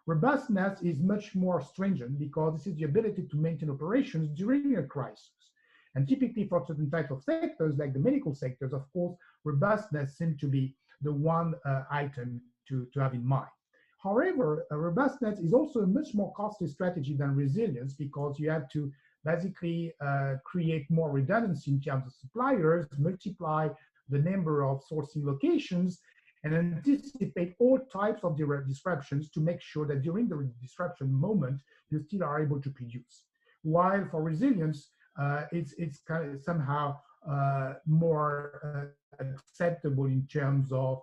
Robustness is much more stringent because this is the ability to maintain operations during a crisis. And typically for certain types of sectors, like the medical sectors, of course, robustness seems to be the one item to have in mind. However, robustness is also a much more costly strategy than resilience, because you have to basically create more redundancy in terms of suppliers, multiply the number of sourcing locations, and anticipate all types of disruptions to make sure that during the disruption moment, you still are able to produce. While for resilience, it's kind of somehow more acceptable in terms of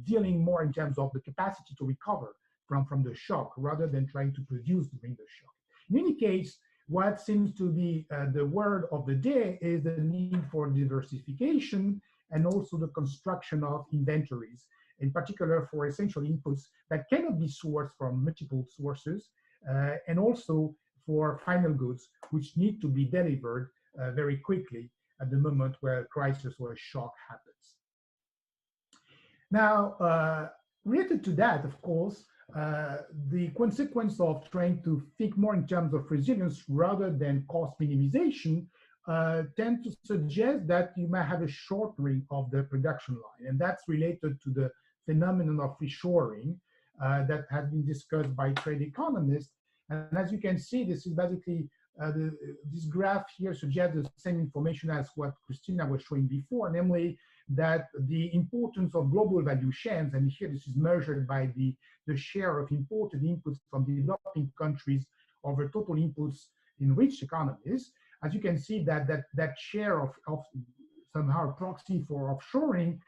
dealing more in terms of the capacity to recover from the shock, rather than trying to produce during the shock. In any case, what seems to be the word of the day is the need for diversification and also the construction of inventories. in particular for essential inputs that cannot be sourced from multiple sources, and also for final goods which need to be delivered very quickly at the moment where a crisis or a shock happens. Now, related to that, of course, the consequence of trying to think more in terms of resilience rather than cost minimization tend to suggest that you might have a shortening of the production line. And that's related to the phenomenon of reshoring that has been discussed by trade economists. And as you can see, this is basically, this graph here suggests the same information as what Christina was showing before, namely that the importance of global value chains, and here this is measured by the share of imported inputs from developing countries over total inputs in rich economies. As you can see, that share of somehow proxy for offshoring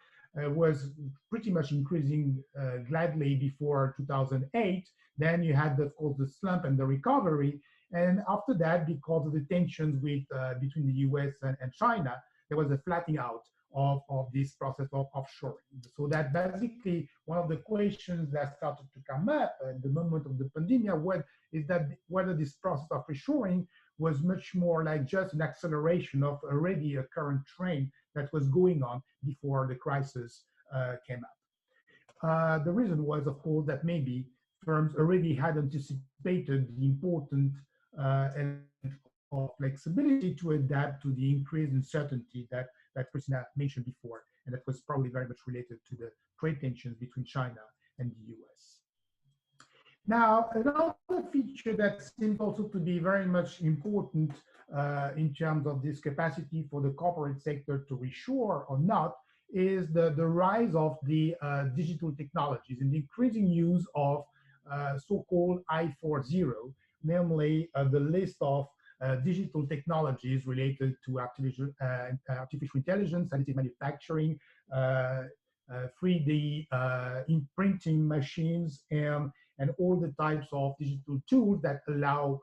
was pretty much increasing gladly before 2008. Then you had, of course, the slump and the recovery. And after that, because of the tensions with, between the US and China, there was a flattening out of this process of offshoring. So that basically one of the questions that started to come up at the moment of the pandemic is that whether this process of reshoring was much more like just an acceleration of already a current trend that was going on before the crisis came up. The reason was, of course, that maybe firms already had anticipated the important element of flexibility to adapt to the increased uncertainty that Christina mentioned before, and that was probably very much related to the trade tensions between China and the US. Now, another feature that seems also to be very much important in terms of this capacity for the corporate sector to reshore or not is the rise of the digital technologies and the increasing use of so-called I40, namely the list of digital technologies related to artificial intelligence, additive manufacturing, 3D imprinting machines, and all the types of digital tools that allow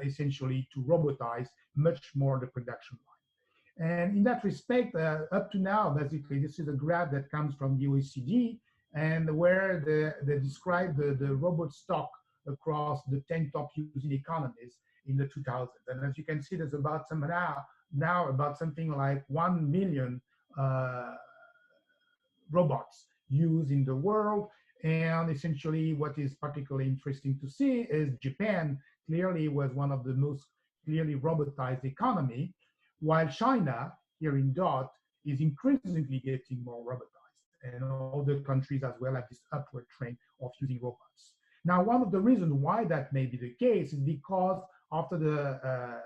essentially to robotize much more the production line. And in that respect, up to now, basically, this is a graph that comes from the OECD, and where they describe the robot stock across the 10 top using economies in the 2000s. And as you can see, there's about now about something like 1 million robots used in the world. And essentially what is particularly interesting to see is Japan clearly was one of the most clearly robotized economy, while China, here in dot, is increasingly getting more robotized. And other countries as well have this upward trend of using robots. Now, one of the reasons why that may be the case is because after the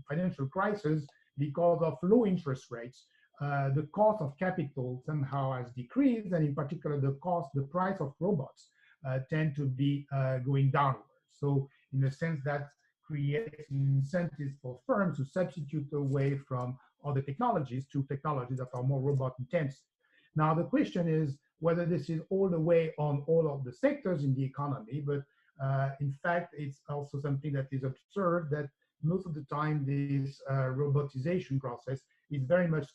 financial crisis, because of low interest rates, the cost of capital somehow has decreased, and in particular, the price of robots tend to be going downwards. So, in a sense, that creates incentives for firms to substitute away from other technologies to technologies that are more robot intensive. Now, the question is whether this is all the way on all of the sectors in the economy, but in fact, it's also something that is observed that most of the time this robotization process is very much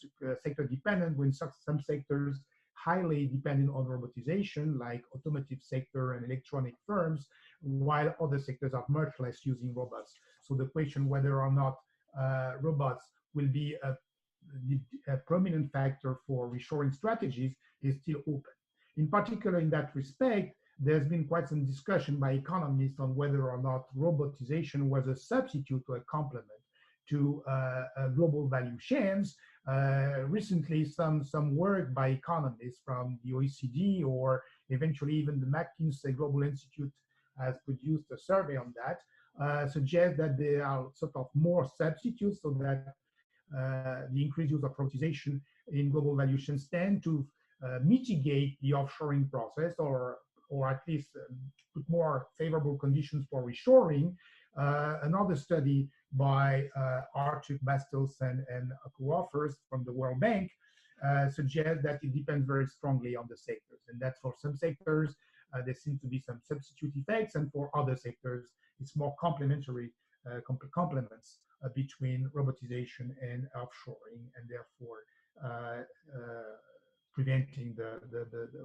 sector dependent, when some sectors highly dependent on robotization, like automotive sector and electronic firms, while other sectors are much less using robots. So the question whether or not robots will be a prominent factor for reshoring strategies is still open. In particular, in that respect, there's been quite some discussion by economists on whether or not robotization was a substitute or a complement to global value chains. Recently, some work by economists from the OECD or eventually even the McKinsey Global Institute has produced a survey on that, suggests that there are sort of more substitutes, so that the increased use of robotization in global value chains tend to mitigate the offshoring process, or at least put more favorable conditions for reshoring. Another study by Arthur Bastos and co-authors from the World Bank suggests that it depends very strongly on the sectors, and that for some sectors there seems to be some substitute effects, and for other sectors it's more complementary complements between robotization and offshoring, and therefore preventing the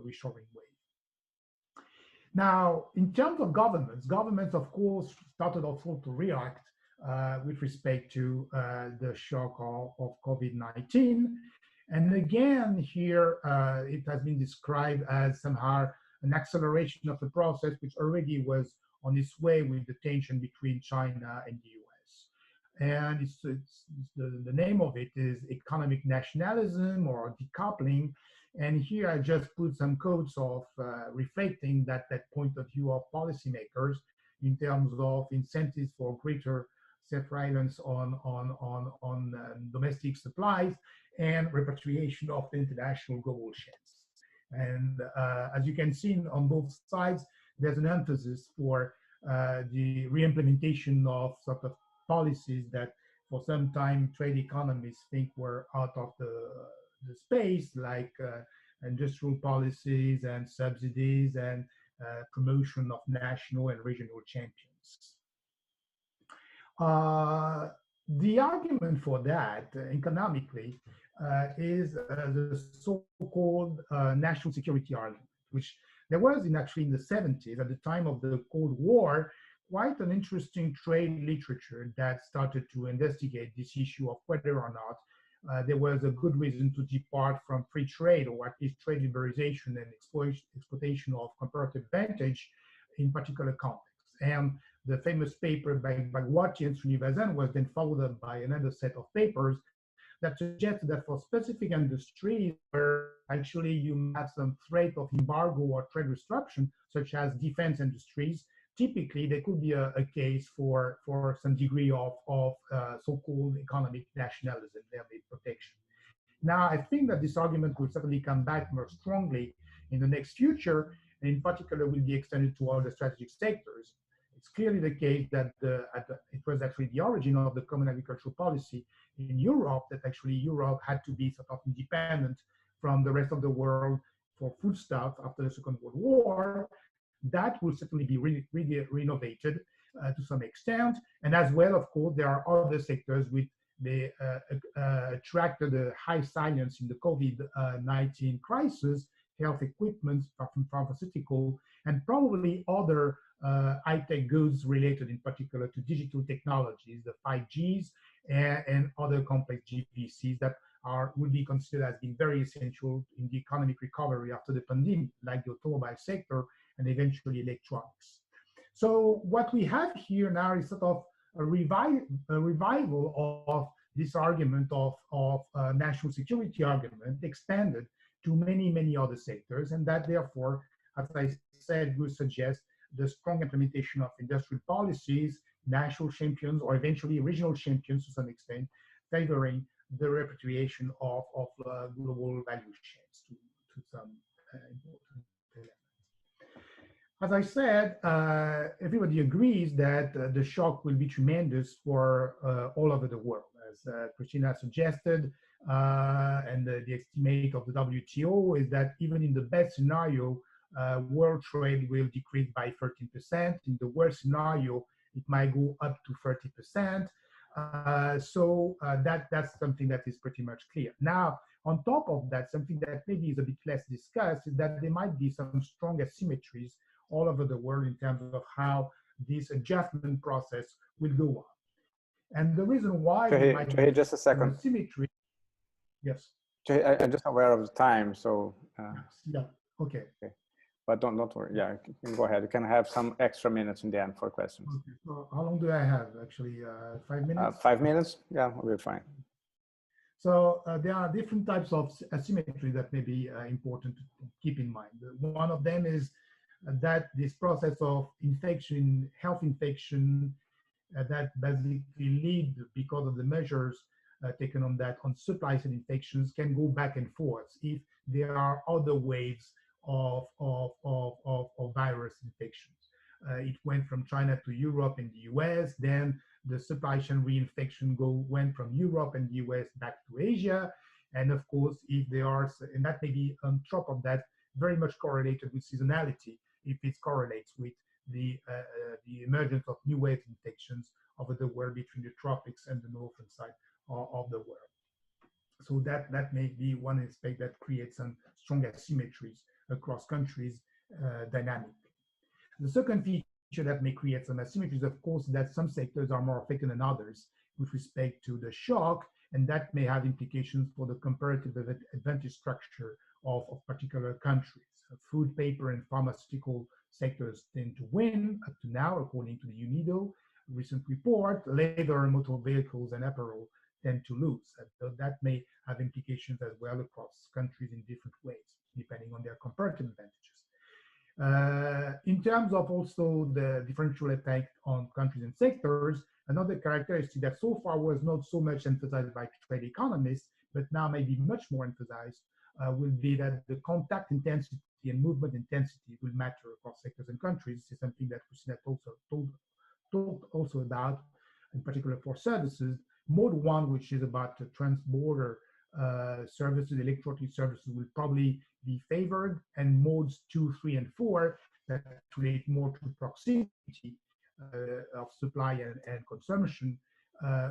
reshoring wave. Now, in terms of governments, of course, started also to react with respect to the shock of COVID-19. And again, here, it has been described as somehow an acceleration of the process, which already was on its way with the tension between China and the US. And the name of it is economic nationalism or decoupling. And here I just put some quotes of reflecting that point of view of policymakers in terms of incentives for greater self-reliance on domestic supplies and repatriation of the international global chains. And as you can see on both sides, there's an emphasis for the re-implementation of sort of policies that for some time trade economists think were out of the space, like industrial policies and subsidies and promotion of national and regional champions. The argument for that economically is the so-called national security argument, which there was actually in the 70s, at the time of the Cold War, quite an interesting trade literature that started to investigate this issue of whether or not there was a good reason to depart from free trade, or at least trade liberalization and exploitation of comparative advantage in particular contexts. And the famous paper by Bhagwati and Srinivasan was then followed up by another set of papers that suggested that for specific industries where actually you have some threat of embargo or trade restriction, such as defense industries, typically there could be a case for some degree of so-called economic nationalism, thereby protection. Now, I think that this argument will certainly come back more strongly in the next future, and in particular will be extended to all the strategic sectors. It's clearly the case that it was actually the origin of the common agricultural policy in Europe, that actually Europe had to be sort of independent from the rest of the world for foodstuff after the Second World War. That will certainly be renovated to some extent. And as well, of course, there are other sectors which they attracted the high science in the COVID-19 crisis, health equipment, pharmaceutical, and probably other high-tech goods related in particular to digital technologies, the 5Gs and other complex GPCs that will be considered as being very essential in the economic recovery after the pandemic, like the automobile sector and eventually electronics. So what we have here now is sort of a revival of this argument of national security argument expanded to many, many other sectors, and that therefore, as I said, would suggest the strong implementation of industrial policies, national champions, or eventually regional champions to some extent, favoring the repatriation of global value chains to some important elements. As I said, everybody agrees that the shock will be tremendous for all over the world. As Christina suggested, and the estimate of the WTO is that even in the best scenario, world trade will decrease by 13%. In the worst scenario, it might go up to 30%. So that's something that is pretty much clear. Now, on top of that, something that maybe is a bit less discussed is that there might be some strong asymmetries all over the world in terms of how this adjustment process will go on. And the reason why just a second. Asymmetry. Yes. I'm just aware of the time, so. Yeah. Okay. But don't worry. Yeah, you can go ahead. You can have some extra minutes in the end for questions. Okay. So how long do I have? Actually, 5 minutes. 5 minutes. Yeah, we'll be fine. So there are different types of asymmetry that may be important to keep in mind. One of them is that this process of infection, health infection, that basically lead because of the measures taken on supply side infections can go back and forth if there are other waves of virus infections. It went from China to Europe and the US, then the supply chain reinfection went from Europe and the US back to Asia. And of course, if there are, and that may be on top of that, very much correlated with seasonality, if it correlates with the emergence of new wave infections over the world between the tropics and the northern side of the world. So that may be one aspect that creates some strong asymmetries across countries dynamically. The second feature that may create some asymmetries, of course, that some sectors are more affected than others with respect to the shock, and that may have implications for the comparative advantage structure of particular countries. Food, paper, and pharmaceutical sectors tend to win up to now, according to the UNIDO recent report. Leather, motor vehicles, and apparel tend to lose. That may have implications as well across countries in different ways, depending on their comparative advantages. In terms of also the differential effect on countries and sectors, another characteristic that so far was not so much emphasized by trade economists, but now may be much more emphasized, will be that the contact intensity and movement intensity will matter across sectors and countries. This is something that Christina talked also about, in particular for services. Mode 1, which is about trans-border services, electronic services, will probably be favored, and modes 2, 3, and 4 that relate more to proximity of supply and consumption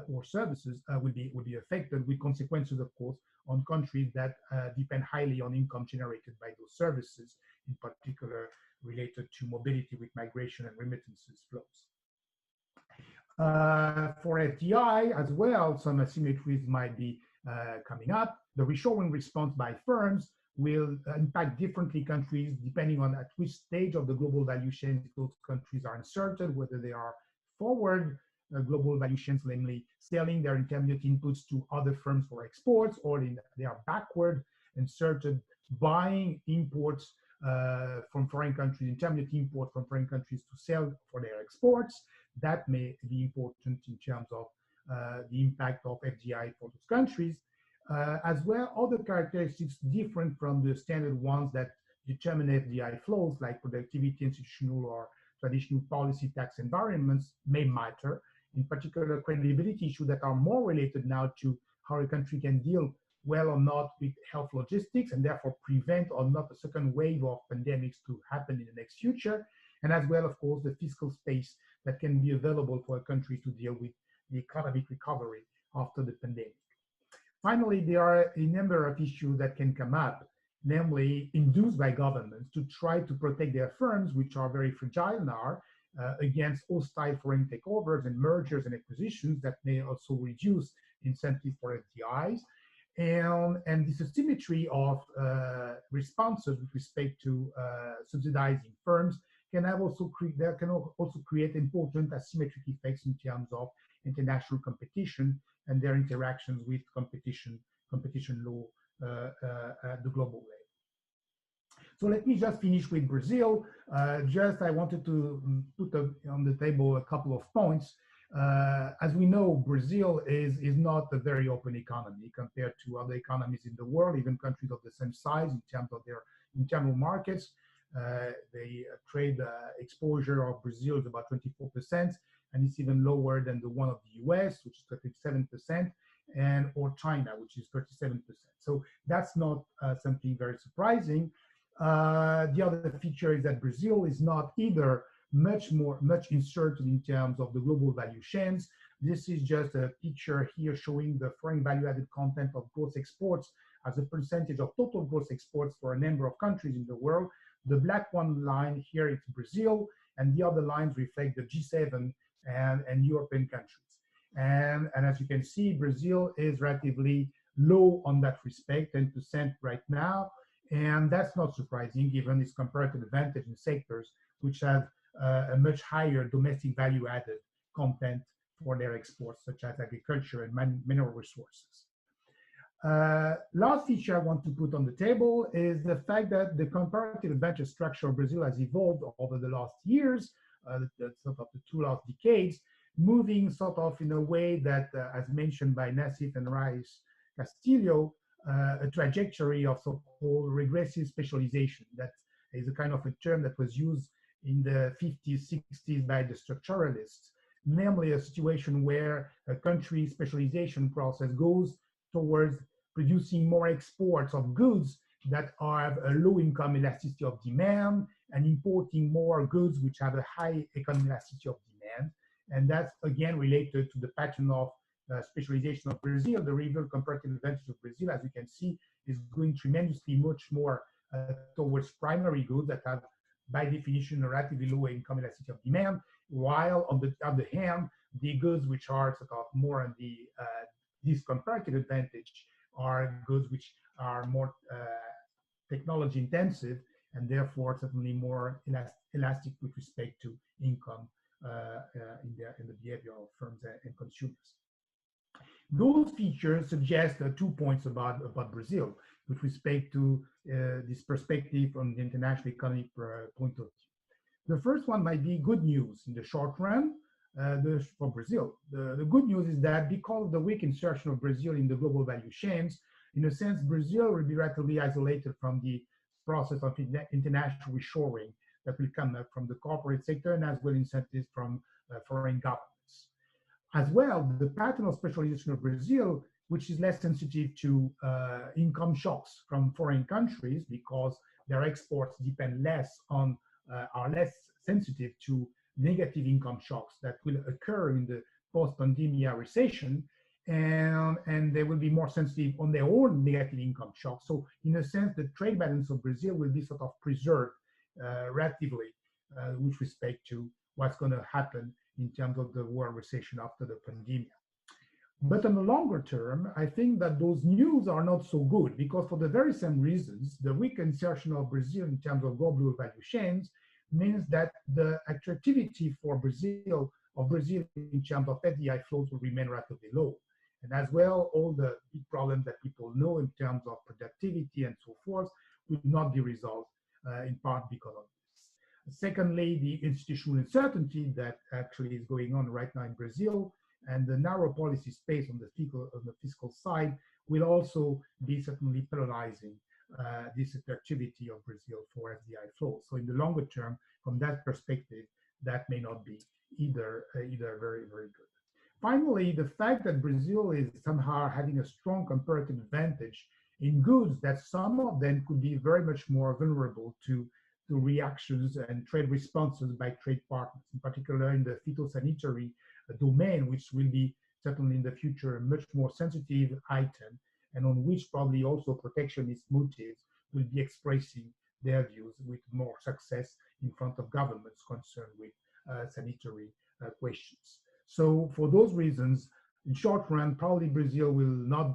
or services will be affected, with consequences, of course, on countries that depend highly on income generated by those services, in particular related to mobility with migration and remittances flows. For FDI as well, some asymmetries might be coming up. The reshoring response by firms will impact differently countries depending on at which stage of the global value chain those countries are inserted, whether they are forward global value chains, namely selling their intermediate inputs to other firms for exports, or they are backward inserted, buying imports from foreign countries, intermediate import from foreign countries to sell for their exports. That may be important in terms of the impact of FDI for those countries. As well, other characteristics different from the standard ones that determine FDI flows, like productivity, institutional or traditional policy, tax environments, may matter. In particular, credibility issues that are more related now to how a country can deal well or not with health logistics, and therefore prevent or not a second wave of pandemics to happen in the next future. And as well, of course, the fiscal space that can be available for a country to deal with the economic recovery after the pandemic. Finally, there are a number of issues that can come up, namely induced by governments to try to protect their firms, which are very fragile now, against hostile foreign takeovers and mergers and acquisitions that may also reduce incentives for FDIs. And this asymmetry of responses with respect to subsidizing firms can also create important asymmetric effects in terms of international competition and their interactions with competition law at the global level. So let me just finish with Brazil. I wanted to put on the table a couple of points. As we know, Brazil is not a very open economy compared to other economies in the world, even countries of the same size in terms of their internal markets. The trade exposure of Brazil is about 24%, and it's even lower than the one of the US, which is 37%, or China, which is 37%. So that's not something very surprising. The other feature is that Brazil is not either much inserted in terms of the global value chains. This is just a picture here showing the foreign value-added content of gross exports as a percentage of total gross exports for a number of countries in the world. The black one line here is Brazil, and the other lines reflect the G7 and European countries. And as you can see, Brazil is relatively low on that respect, 10% right now. And that's not surprising given its comparative advantage in sectors which have a much higher domestic value added content for their exports, such as agriculture and mineral resources. Last feature I want to put on the table is the fact that the comparative advantage structure of Brazil has evolved over the last years, sort of the 2 last decades, moving sort of in a way that, as mentioned by Nassif and Reis Castillo, a trajectory of so-called regressive specialization. That is a kind of a term that was used in the 50s, 60s by the structuralists, namely a situation where a country specialization process goes towards producing more exports of goods that have a low income elasticity of demand and importing more goods which have a high economic elasticity of demand. And that's again related to the pattern of specialization of Brazil, the real comparative advantage of Brazil, as you can see, is going tremendously much more towards primary goods that have, by definition, a relatively low income elasticity of demand, while on the other hand, the goods which are sort of more on the this comparative advantage are goods which are more technology intensive and therefore certainly more elastic with respect to income in the behavior of firms and consumers. Those features suggest 2 points about Brazil with respect to this perspective from the international economic point of view. The first one might be good news in the short run for Brazil. The good news is that because of the weak insertion of Brazil in the global value chains, in a sense, Brazil will be relatively isolated from the process of international reshoring that will come up from the corporate sector and as well incentives from foreign governments. As well, the pattern of specialization of Brazil, which is less sensitive to income shocks from foreign countries because their exports depend less on, are less sensitive to negative income shocks that will occur in the post-pandemic recession, and they will be more sensitive on their own negative income shocks. So in a sense, the trade balance of Brazil will be sort of preserved relatively with respect to what's going to happen in terms of the world recession after the pandemic. But on the longer term, I think that those news are not so good because for the very same reasons, the weak insertion of Brazil in terms of global value chains means that the attractivity for Brazil in terms of FDI flows will remain relatively low. And as well, all the big problems that people know in terms of productivity and so forth will not be resolved in part because of this. Secondly, the institutional uncertainty that actually is going on right now in Brazil and the narrow policy space on the fiscal side will also be certainly penalizing this attractivity of Brazil for FDI flows. So in the longer term, from that perspective, that may not be either very, very good. Finally, the fact that Brazil is somehow having a strong comparative advantage in goods that some of them could be very much more vulnerable to reactions and trade responses by trade partners, in particular in the phytosanitary domain, which will be certainly in the future a much more sensitive item and on which probably also protectionist motives will be expressing their views with more success in front of governments concerned with sanitary questions. So for those reasons, in short run, probably Brazil will not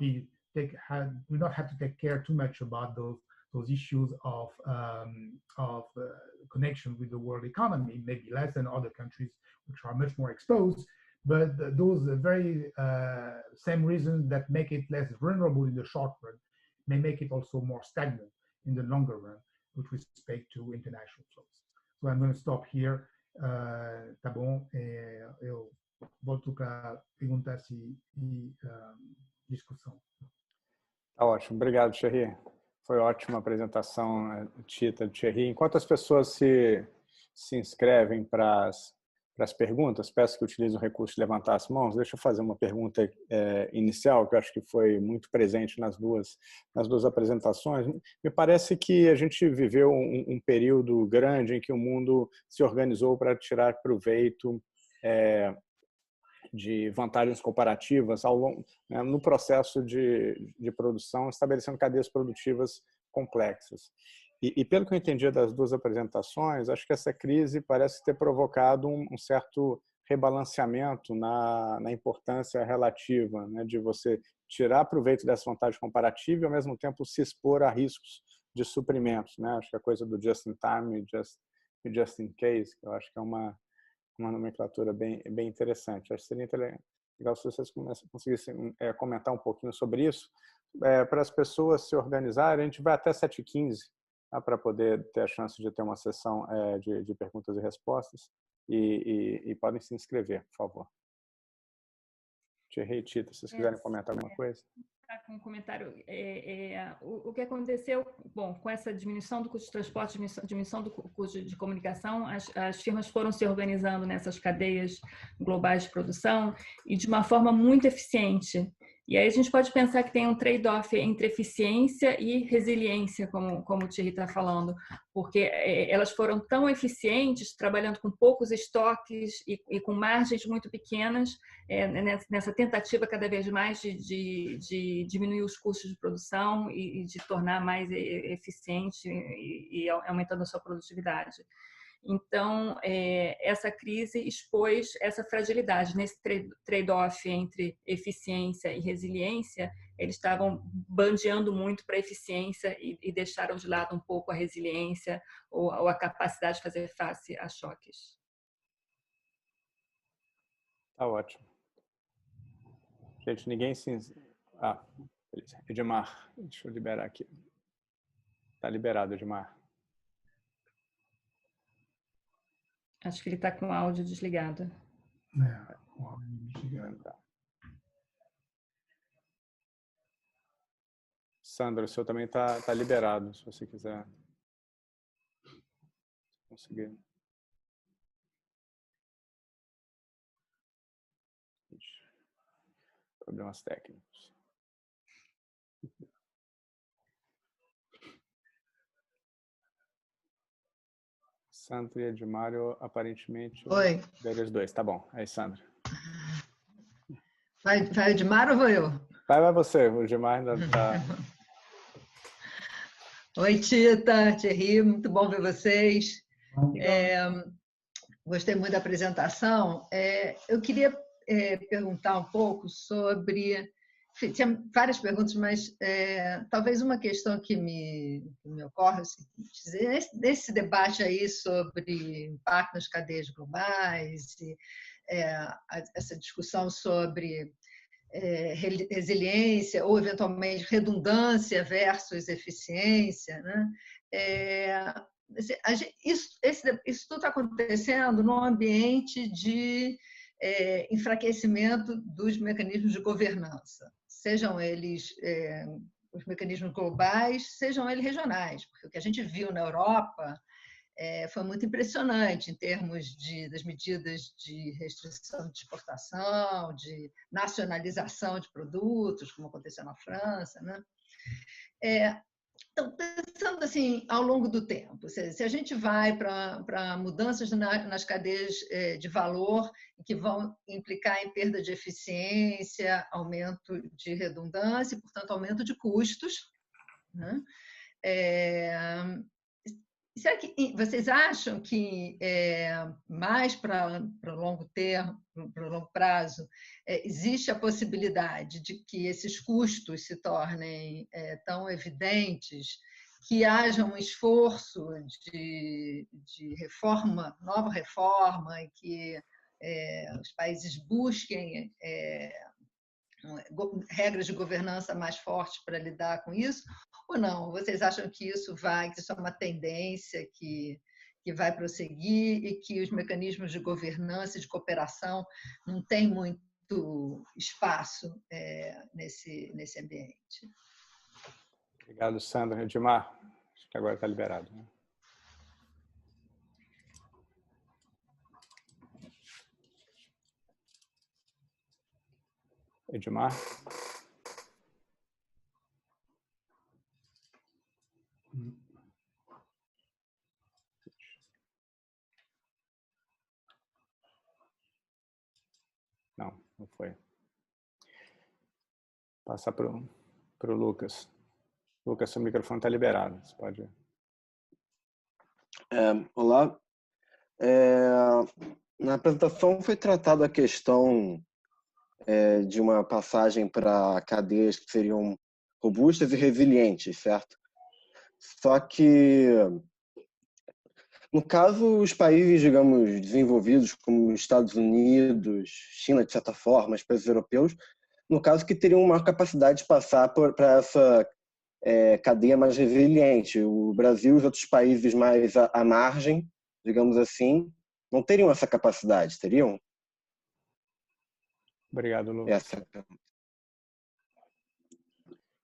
have to take care too much about those issues of connection with the world economy, maybe less than other countries which are much more exposed. But those very same reasons that make it less vulnerable in the short run may make it also more stagnant in the longer run with respect to international flows. So I'm going to stop here. Tá bom? Eu volto para perguntas e discussão. Tá ótimo. Obrigado, Thierry. Foi ótima a apresentação, Tita, Thierry. Enquanto as pessoas se inscrevem para as perguntas, peço que utilize o recurso de levantar as mãos. Deixa eu fazer uma pergunta inicial, que eu acho que foi muito presente nas duas apresentações. Me parece que a gente viveu um período grande em que o mundo se organizou para tirar proveito de vantagens comparativas ao longo, no processo de produção, estabelecendo cadeias produtivas complexas. E pelo que eu entendi das duas apresentações, acho que essa crise parece ter provocado um certo rebalanceamento na importância relativa, de você tirar proveito dessa vantagem comparativa e, ao mesmo tempo, se expor a riscos de suprimentos. Acho que a coisa do just in time e just in case, que eu acho que é uma nomenclatura bem interessante. Acho que seria legal se vocês conseguissem comentar um pouquinho sobre isso. Para as pessoas se organizarem, a gente vai até 7h15, para poder ter a chance de ter uma sessão de perguntas e respostas. E podem se inscrever, por favor. Thierry e Tita, se vocês quiserem comentar alguma coisa. Com um comentário, o que aconteceu, bom, com essa diminuição do custo de transporte, diminuição do custo de comunicação, as firmas foram se organizando nessas cadeias globais de produção e de uma forma muito eficiente, E aí a gente pode pensar que tem um trade-off entre eficiência e resiliência, como o Thierry está falando, porque elas foram tão eficientes, trabalhando com poucos estoques e com margens muito pequenas, nessa tentativa cada vez mais de diminuir os custos de produção e de tornar mais eficiente e aumentando a sua produtividade. Então, essa crise expôs essa fragilidade. Nesse trade-off entre eficiência e resiliência, eles estavam bandeando muito para a eficiência e deixaram de lado um pouco a resiliência ou a capacidade de fazer face a choques. Tá ótimo. Gente, ninguém se... Ah, beleza. Edmar, deixa eu liberar aqui. Tá liberado, Edmar. Acho que ele está com o áudio desligado. O áudio desligado. Tá. Sandra, o seu também está liberado, se você quiser conseguir. Problemas técnicos. Sandra e Edmário, aparentemente... Oi. Os dois, tá bom. Aí, Sandra. Vai o Edmar ou vou eu? Vai você, o Edmar ainda está... Oi, Tita, Thierry, muito bom ver vocês. Gostei muito da apresentação. Eu queria perguntar um pouco sobre... Enfim, tinha várias perguntas, mas talvez uma questão que me ocorre é o seguinte: nesse debate aí sobre impacto nas cadeias globais, e, essa discussão sobre resiliência ou, eventualmente, redundância versus eficiência, né? Isso tudo está acontecendo num ambiente de enfraquecimento dos mecanismos de governança, sejam eles os mecanismos globais, sejam eles regionais, porque o que a gente viu na Europa foi muito impressionante em termos das medidas de restrição de exportação, de nacionalização de produtos, como aconteceu na França, né? Então, pensando assim, ao longo do tempo, se a gente vai para mudanças nas cadeias de valor, que vão implicar em perda de eficiência, aumento de redundância e, portanto, aumento de custos, né? Será que vocês acham que mais para longo termo, para longo prazo, existe a possibilidade de que esses custos se tornem tão evidentes que haja um esforço de reforma, nova reforma, e que os países busquem regras de governança mais fortes para lidar com isso? Ou não? Vocês acham que isso é uma tendência que vai prosseguir e que os mecanismos de governança e de cooperação não têm muito espaço nesse ambiente? Obrigado, Sandra. Edmar, acho que agora está liberado, né? Edmar? Não foi. Passar para o Lucas. Lucas, seu microfone está liberado. Você pode... Olá. Na apresentação foi tratada a questão de uma passagem para cadeias que seriam robustas e resilientes, certo? Só que, no caso, os países, digamos, desenvolvidos, como os Estados Unidos, China, de certa forma, os países europeus, no caso, que teriam uma capacidade de passar para essa cadeia mais resiliente. O Brasil e os outros países mais à margem, digamos assim, não teriam essa capacidade, teriam? Obrigado, Lucas.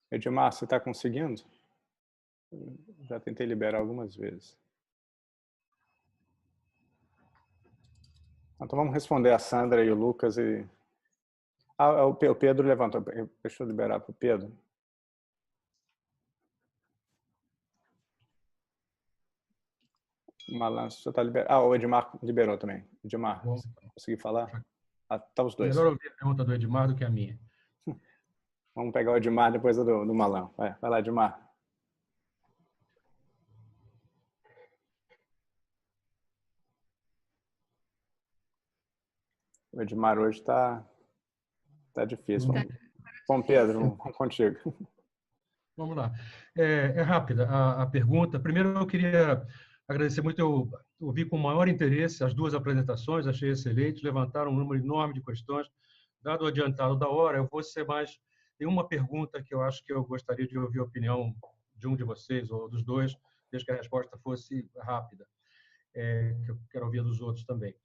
Edmar, você está conseguindo? Já tentei liberar algumas vezes. Então vamos responder a Sandra e o Lucas. O Pedro levantou. Deixa eu liberar para o Pedro. Malan, você está liberado. O Edmar liberou também. Edmar, conseguiu falar? Tá os dois. Melhor ouvir a pergunta do Edmar do que a minha. Vamos pegar o Edmar depois do Malan. Vai lá, Edmar. O Edmar hoje está difícil. Bom, Pedro, vamos contigo. Vamos lá. É rápida a pergunta. Primeiro, eu queria agradecer muito. Eu ouvi com maior interesse as duas apresentações, achei excelente, levantaram um número enorme de questões. Dado o adiantado da hora, eu vou ser mais... Tem uma pergunta que eu acho que eu gostaria de ouvir a opinião de um de vocês, ou dos dois, desde que a resposta fosse rápida, que eu quero ouvir dos outros também.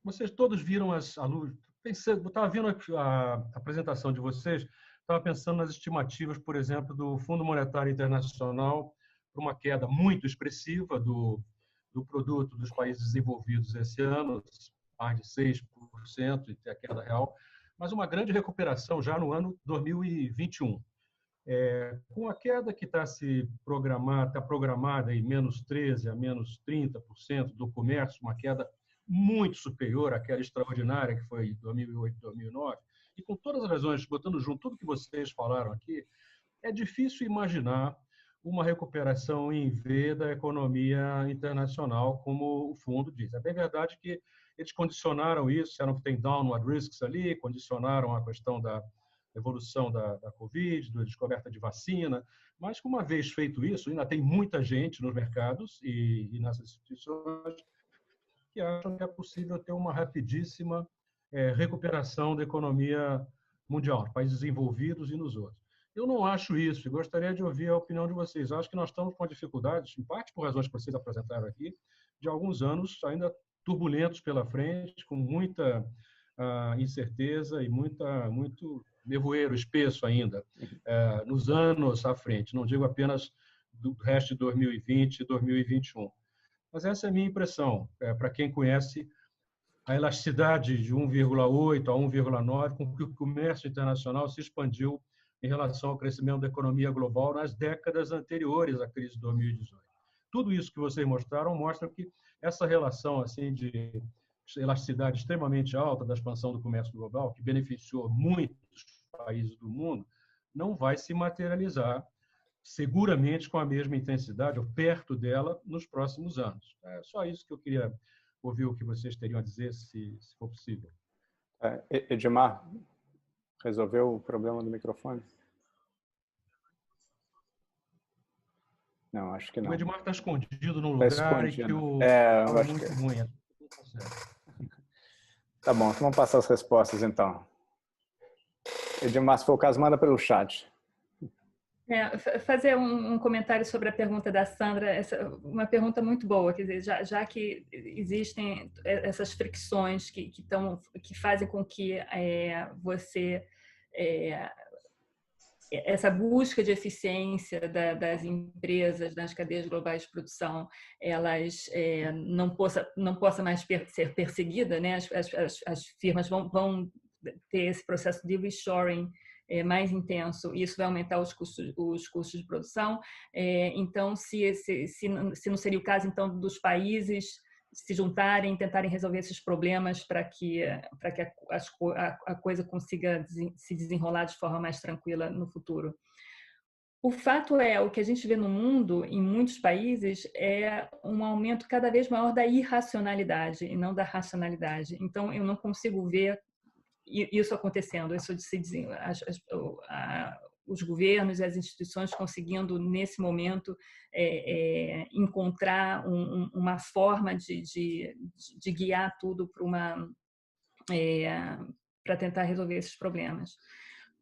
Vocês todos viram a luz... Estava vendo a apresentação de vocês, estava pensando nas estimativas, por exemplo, do Fundo Monetário Internacional para uma queda muito expressiva do produto dos países desenvolvidos esse ano, mais de 6%, e a queda real, mas uma grande recuperação já no ano 2021. Com a queda que está programada em menos 13% a menos 30% do comércio, uma queda muito superior àquela extraordinária que foi em 2008, 2009, e com todas as razões, botando junto tudo que vocês falaram aqui, é difícil imaginar uma recuperação em V da economia internacional, como o fundo diz. É bem verdade que eles condicionaram isso, disseram que tem downward risks ali, condicionaram a questão da evolução da Covid, da descoberta de vacina, mas uma vez feito isso, ainda tem muita gente nos mercados e nas instituições que acham que é possível ter uma rapidíssima recuperação da economia mundial, países desenvolvidos e nos outros. Eu não acho isso e gostaria de ouvir a opinião de vocês. Acho que nós estamos com dificuldades, em parte por razões que vocês apresentaram aqui, de alguns anos ainda turbulentos pela frente, com muita incerteza e muito nevoeiro espesso ainda nos anos à frente. Não digo apenas do resto de 2020 e 2021. Mas essa é a minha impressão, para quem conhece a elasticidade de 1,8 a 1,9 com que o comércio internacional se expandiu em relação ao crescimento da economia global nas décadas anteriores à crise de 2018. Tudo isso que vocês mostraram mostra que essa relação assim de elasticidade extremamente alta da expansão do comércio global, que beneficiou muitos países do mundo, não vai se materializar seguramente com a mesma intensidade ou perto dela nos próximos anos. É só isso que eu queria ouvir o que vocês teriam a dizer, se for possível. Edmar, resolveu o problema do microfone? Não, acho que não. O Edmar está escondido num lugar e que o... eu acho muito que... ruim. Tá bom, então vamos passar as respostas, então. Edmar, se for o caso, manda pelo chat. Fazer um comentário sobre a pergunta da Sandra, uma pergunta muito boa, quer dizer, já que existem essas fricções que fazem com que você essa busca de eficiência das empresas nas cadeias globais de produção, elas não possa mais ser perseguida, né? As firmas vão ter esse processo de reshoring mais intenso, e isso vai aumentar os custos de produção. Então, se não seria o caso então dos países se juntarem, tentarem resolver esses problemas para que a coisa consiga se desenrolar de forma mais tranquila no futuro. O fato o que a gente vê no mundo, em muitos países, é um aumento cada vez maior da irracionalidade e não da racionalidade. Então, eu não consigo ver isso acontecendo, os governos e as instituições conseguindo, nesse momento, encontrar uma forma de guiar tudo para tentar resolver esses problemas.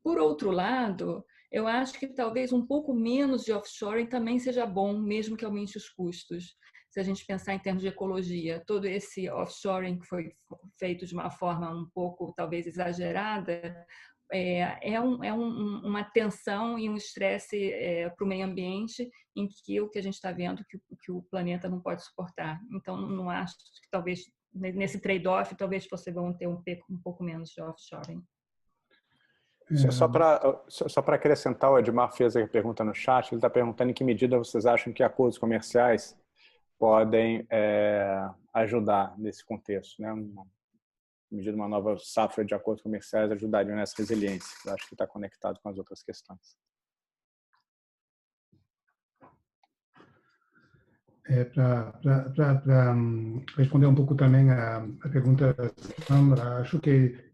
Por outro lado, eu acho que talvez um pouco menos de offshoring também seja bom, mesmo que aumente os custos. Se a gente pensar em termos de ecologia, todo esse offshoring que foi feito de uma forma um pouco, talvez, exagerada, uma tensão e um estresse para o meio ambiente em que o que a gente está vendo que o planeta não pode suportar. Então, não acho que talvez, nesse trade-off, talvez fosse bom ter um pouco menos de offshoring. Só para acrescentar, o Edmar fez a pergunta no chat, ele está perguntando em que medida vocês acham que acordos comerciais podem ajudar nesse contexto, né? Uma nova safra de acordos comerciais ajudaria nessa resiliência. Eu acho que está conectado com as outras questões. Para responder um pouco também a pergunta da Sandra, acho que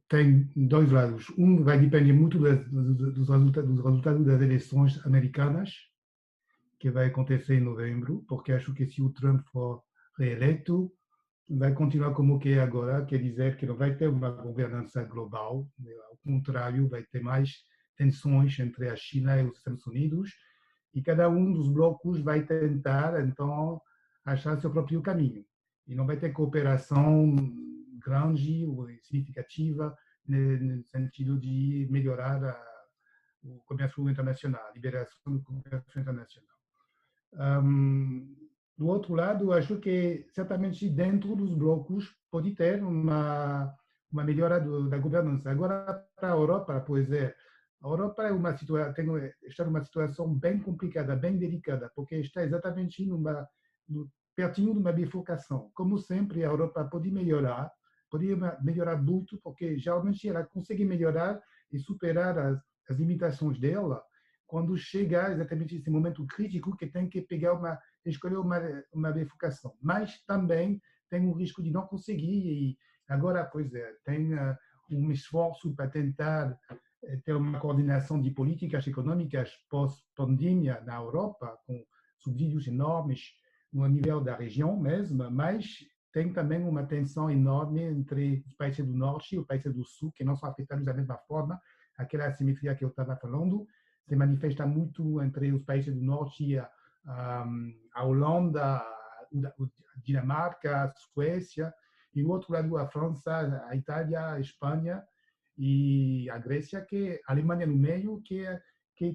tem dois lados. Um vai depender muito dos resultados das eleições americanas, que vai acontecer em novembro, porque acho que se o Trump for reeleito, vai continuar como que é agora, quer dizer que não vai ter uma governança global, ao contrário, vai ter mais tensões entre a China e os Estados Unidos, e cada um dos blocos vai tentar, então, achar seu próprio caminho. E não vai ter cooperação grande ou significativa no sentido de melhorar o comércio internacional, a liberação do comércio internacional. Do outro lado, acho que certamente dentro dos blocos pode ter uma melhora da governança. Agora, para a Europa, pois é, a Europa está numa situação bem complicada, bem delicada, porque está exatamente pertinho de uma bifurcação. Como sempre, a Europa pode melhorar muito, porque geralmente ela consegue melhorar e superar as limitações dela quando chega exatamente esse momento crítico que tem que escolher uma bifurcação. Mas também tem um risco de não conseguir, e agora, pois é, tem um esforço para tentar ter uma coordenação de políticas econômicas pós-pandemia na Europa, com subsídios enormes no nível da região mesmo, mas tem também uma tensão enorme entre os países do Norte e os países do Sul, que não são afetados da mesma forma. Aquela assimetria que eu estava falando se manifesta muito entre os países do Norte, a Holanda, a Dinamarca, a Suécia, e do outro lado a França, a Itália, a Espanha e a Grécia, que a Alemanha no meio, que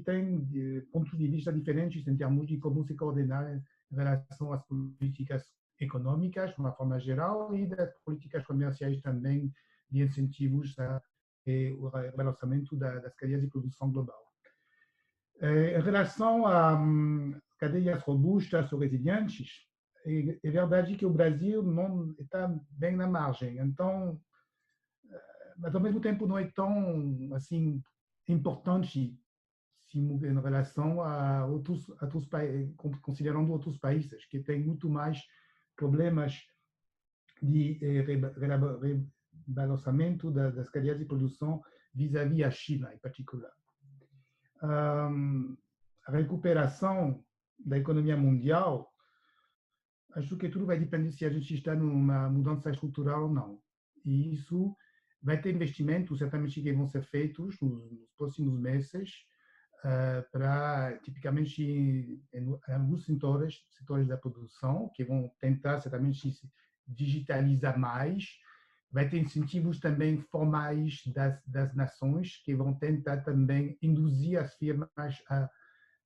tem pontos de vista diferentes em termos de como se coordenar em relação às políticas econômicas, de uma forma geral, e das políticas comerciais também, de incentivos ao relançamento das cadeias de produção global. Em relação a cadeias robustas ou resilientes, é verdade que o Brasil não está bem na margem. Então, mas ao mesmo tempo não é tão assim importante em relação a outros países, considerando outros países que têm muito mais problemas de rebalançamento das cadeias de produção vis-à-vis a China, em particular. A recuperação da economia mundial, acho que tudo vai depender se a gente está numa mudança estrutural ou não. E isso vai ter investimentos, certamente, que vão ser feitos nos próximos meses, para, tipicamente, em alguns setores da produção, que vão tentar, certamente, se digitalizar mais. Vai ter incentivos também formais das nações, que vão tentar também induzir as firmas a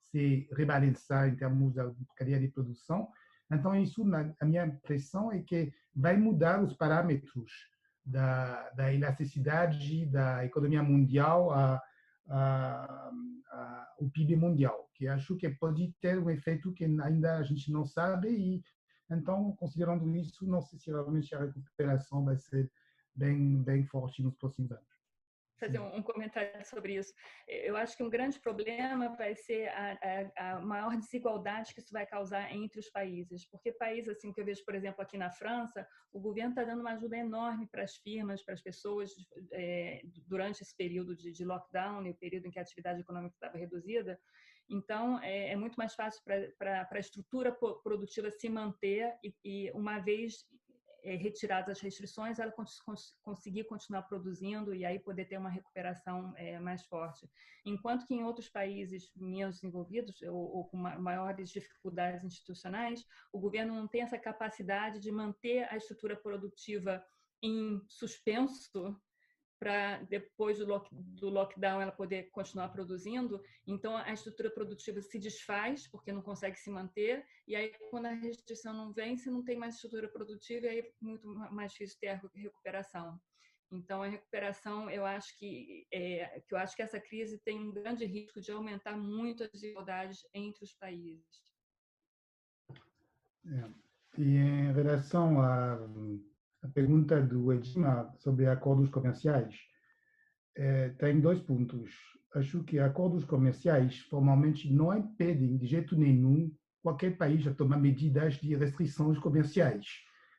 se rebalançar em termos da cadeia de produção. Então, isso, a minha impressão é que vai mudar os parâmetros da elasticidade da economia mundial o PIB mundial, que acho que pode ter um efeito que ainda a gente não sabe, e então, considerando isso, não sei se realmente a recuperação vai ser bem forte nos próximos anos. Fazer um comentário sobre isso. Eu acho que um grande problema vai ser a maior desigualdade que isso vai causar entre os países, porque países assim que eu vejo, por exemplo, aqui na França, o governo está dando uma ajuda enorme para as firmas, para as pessoas durante esse período de lockdown, e o período em que a atividade econômica estava reduzida. Então, é muito mais fácil para a estrutura produtiva se manter e uma vez retiradas as restrições, ela conseguir continuar produzindo e aí poder ter uma recuperação mais forte. Enquanto que em outros países menos desenvolvidos ou com maiores dificuldades institucionais, o governo não tem essa capacidade de manter a estrutura produtiva em suspenso para depois do lockdown ela poder continuar produzindo. Então, a estrutura produtiva se desfaz, porque não consegue se manter, e aí, quando a restrição não vem, você não tem mais estrutura produtiva, e aí é muito mais difícil ter a recuperação. Então, a recuperação, eu acho que essa crise tem um grande risco de aumentar muito as desigualdades entre os países. E em relação à pergunta do Edma sobre acordos comerciais, tem 2 pontos. Acho que acordos comerciais formalmente não impedem de jeito nenhum qualquer país a tomar medidas de restrições comerciais.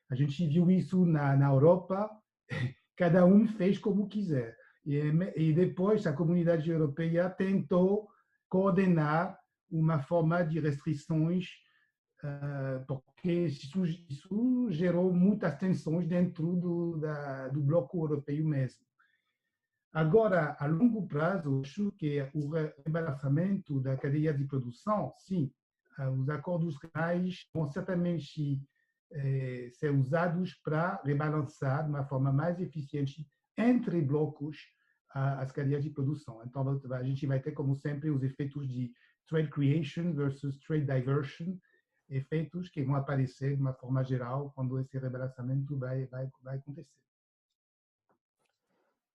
A gente viu isso na Europa, cada um fez como quiser. E depois a comunidade europeia tentou coordenar uma forma de restrições, porque isso gerou muitas tensões dentro do bloco europeu mesmo. Agora, a longo prazo, acho que o rebalanceamento da cadeia de produção, sim, os acordos regionais vão certamente ser usados para rebalançar de uma forma mais eficiente entre blocos as cadeias de produção. Então, a gente vai ter, como sempre, os efeitos de trade creation versus trade diversion, efeitos que vão aparecer de uma forma geral quando esse rebalanceamento vai acontecer.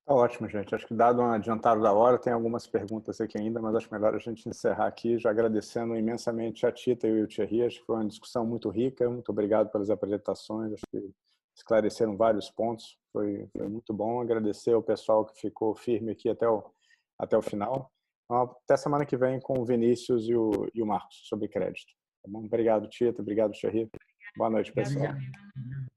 Tá ótimo, gente. Acho que dado um adiantado da hora, tem algumas perguntas aqui ainda, mas acho melhor a gente encerrar aqui, já agradecendo imensamente a Tita e o Thierry. Acho que foi uma discussão muito rica. Muito obrigado pelas apresentações. Acho que esclareceram vários pontos. Foi muito bom. Agradecer ao pessoal que ficou firme aqui até o final. Então, até semana que vem com o Vinícius e o Marcos sobre crédito. Tá bom? Obrigado, Tita. Obrigado, Thierry. Boa noite, pessoal. Obrigada.